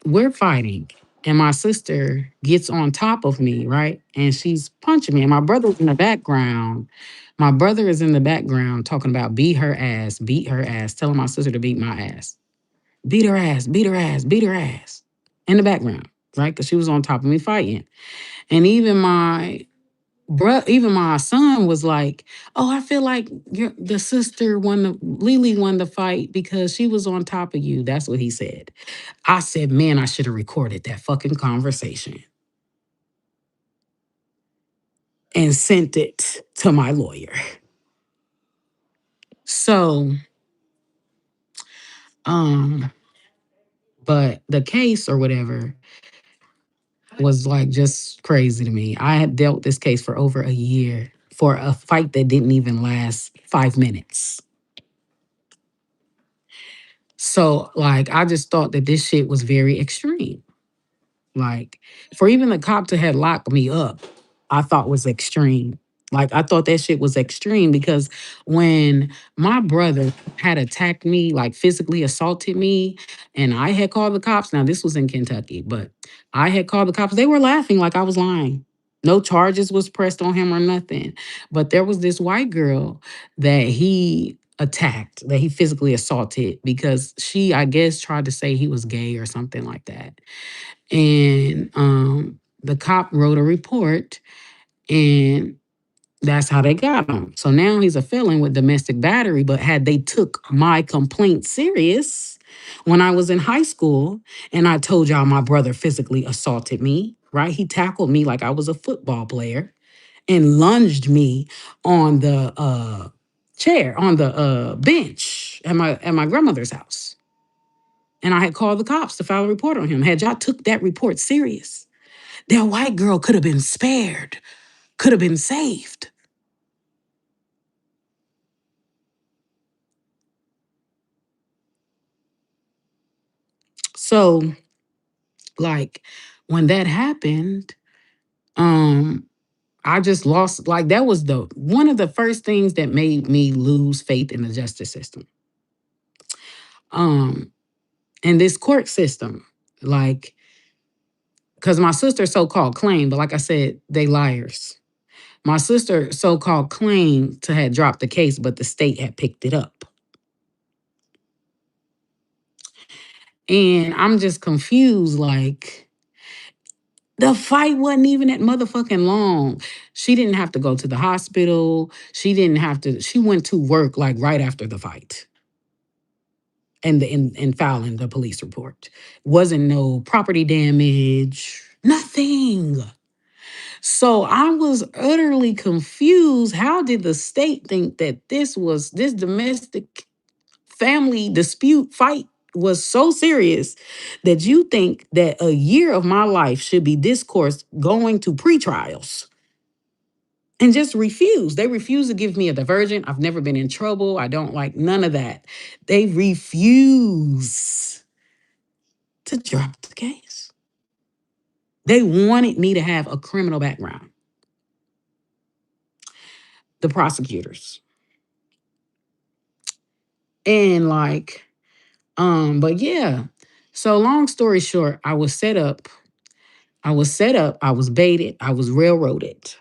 we're fighting, and my sister gets on top of me, right? And she's punching me. And my brother's in the background. My brother is in the background talking about beat her ass, telling my sister to beat my ass. Beat her ass, beat her ass, beat her ass. In the background, right? Because she was on top of me fighting. And even my son was like, "Oh, I feel like the sister Lily won the fight because she was on top of you." That's what he said. I said, "Man, I should have recorded that fucking conversation and sent it to my lawyer." So, um, but the case or whatever was like just crazy to me. I had dealt this case for over a year for a fight that didn't even last 5 minutes. So, like, I just thought that this shit was very extreme. Like, for even the cop to have locked me up, I thought was extreme. Like, I thought that shit was extreme because when my brother had attacked me, like physically assaulted me, and I had called the cops. Now, this was in Kentucky, but I had called the cops. They were laughing like I was lying. No charges was pressed on him or nothing. But there was this white girl that he attacked, that he physically assaulted because she, I guess, tried to say he was gay or something like that. And the cop wrote a report, and that's how they got him. So now he's a felon with domestic battery. But had they took my complaint serious when I was in high school, and I told y'all my brother physically assaulted me, right? He tackled me like I was a football player and lunged me on the chair, on the bench at my grandmother's house. And I had called the cops to file a report on him. Had y'all took that report serious, that white girl could have been spared, could have been saved. So, like, when that happened, um, I just lost, like, that was the one of the first things that made me lose faith in the justice system. Um, and this court system, like, because my sister so-called claimed, but like I said, they liars. My sister so-called claimed to have dropped the case, but the state had picked it up. And I'm just confused, like, the fight wasn't even that motherfucking long. She didn't have to go to the hospital. She didn't have to, she went to work like right after the fight and filing the police report. Wasn't no property damage. Nothing. So I was utterly confused. How did the state think that this domestic family dispute fight was so serious that you think that a year of my life should be discoursed going to pretrials? And just refuse. They refuse to give me a divergent. I've never been in trouble. I don't like none of that. They refuse to drop the case. They wanted me to have a criminal background. The prosecutors. And like, but yeah. So long story short, I was set up, I was baited, I was railroaded.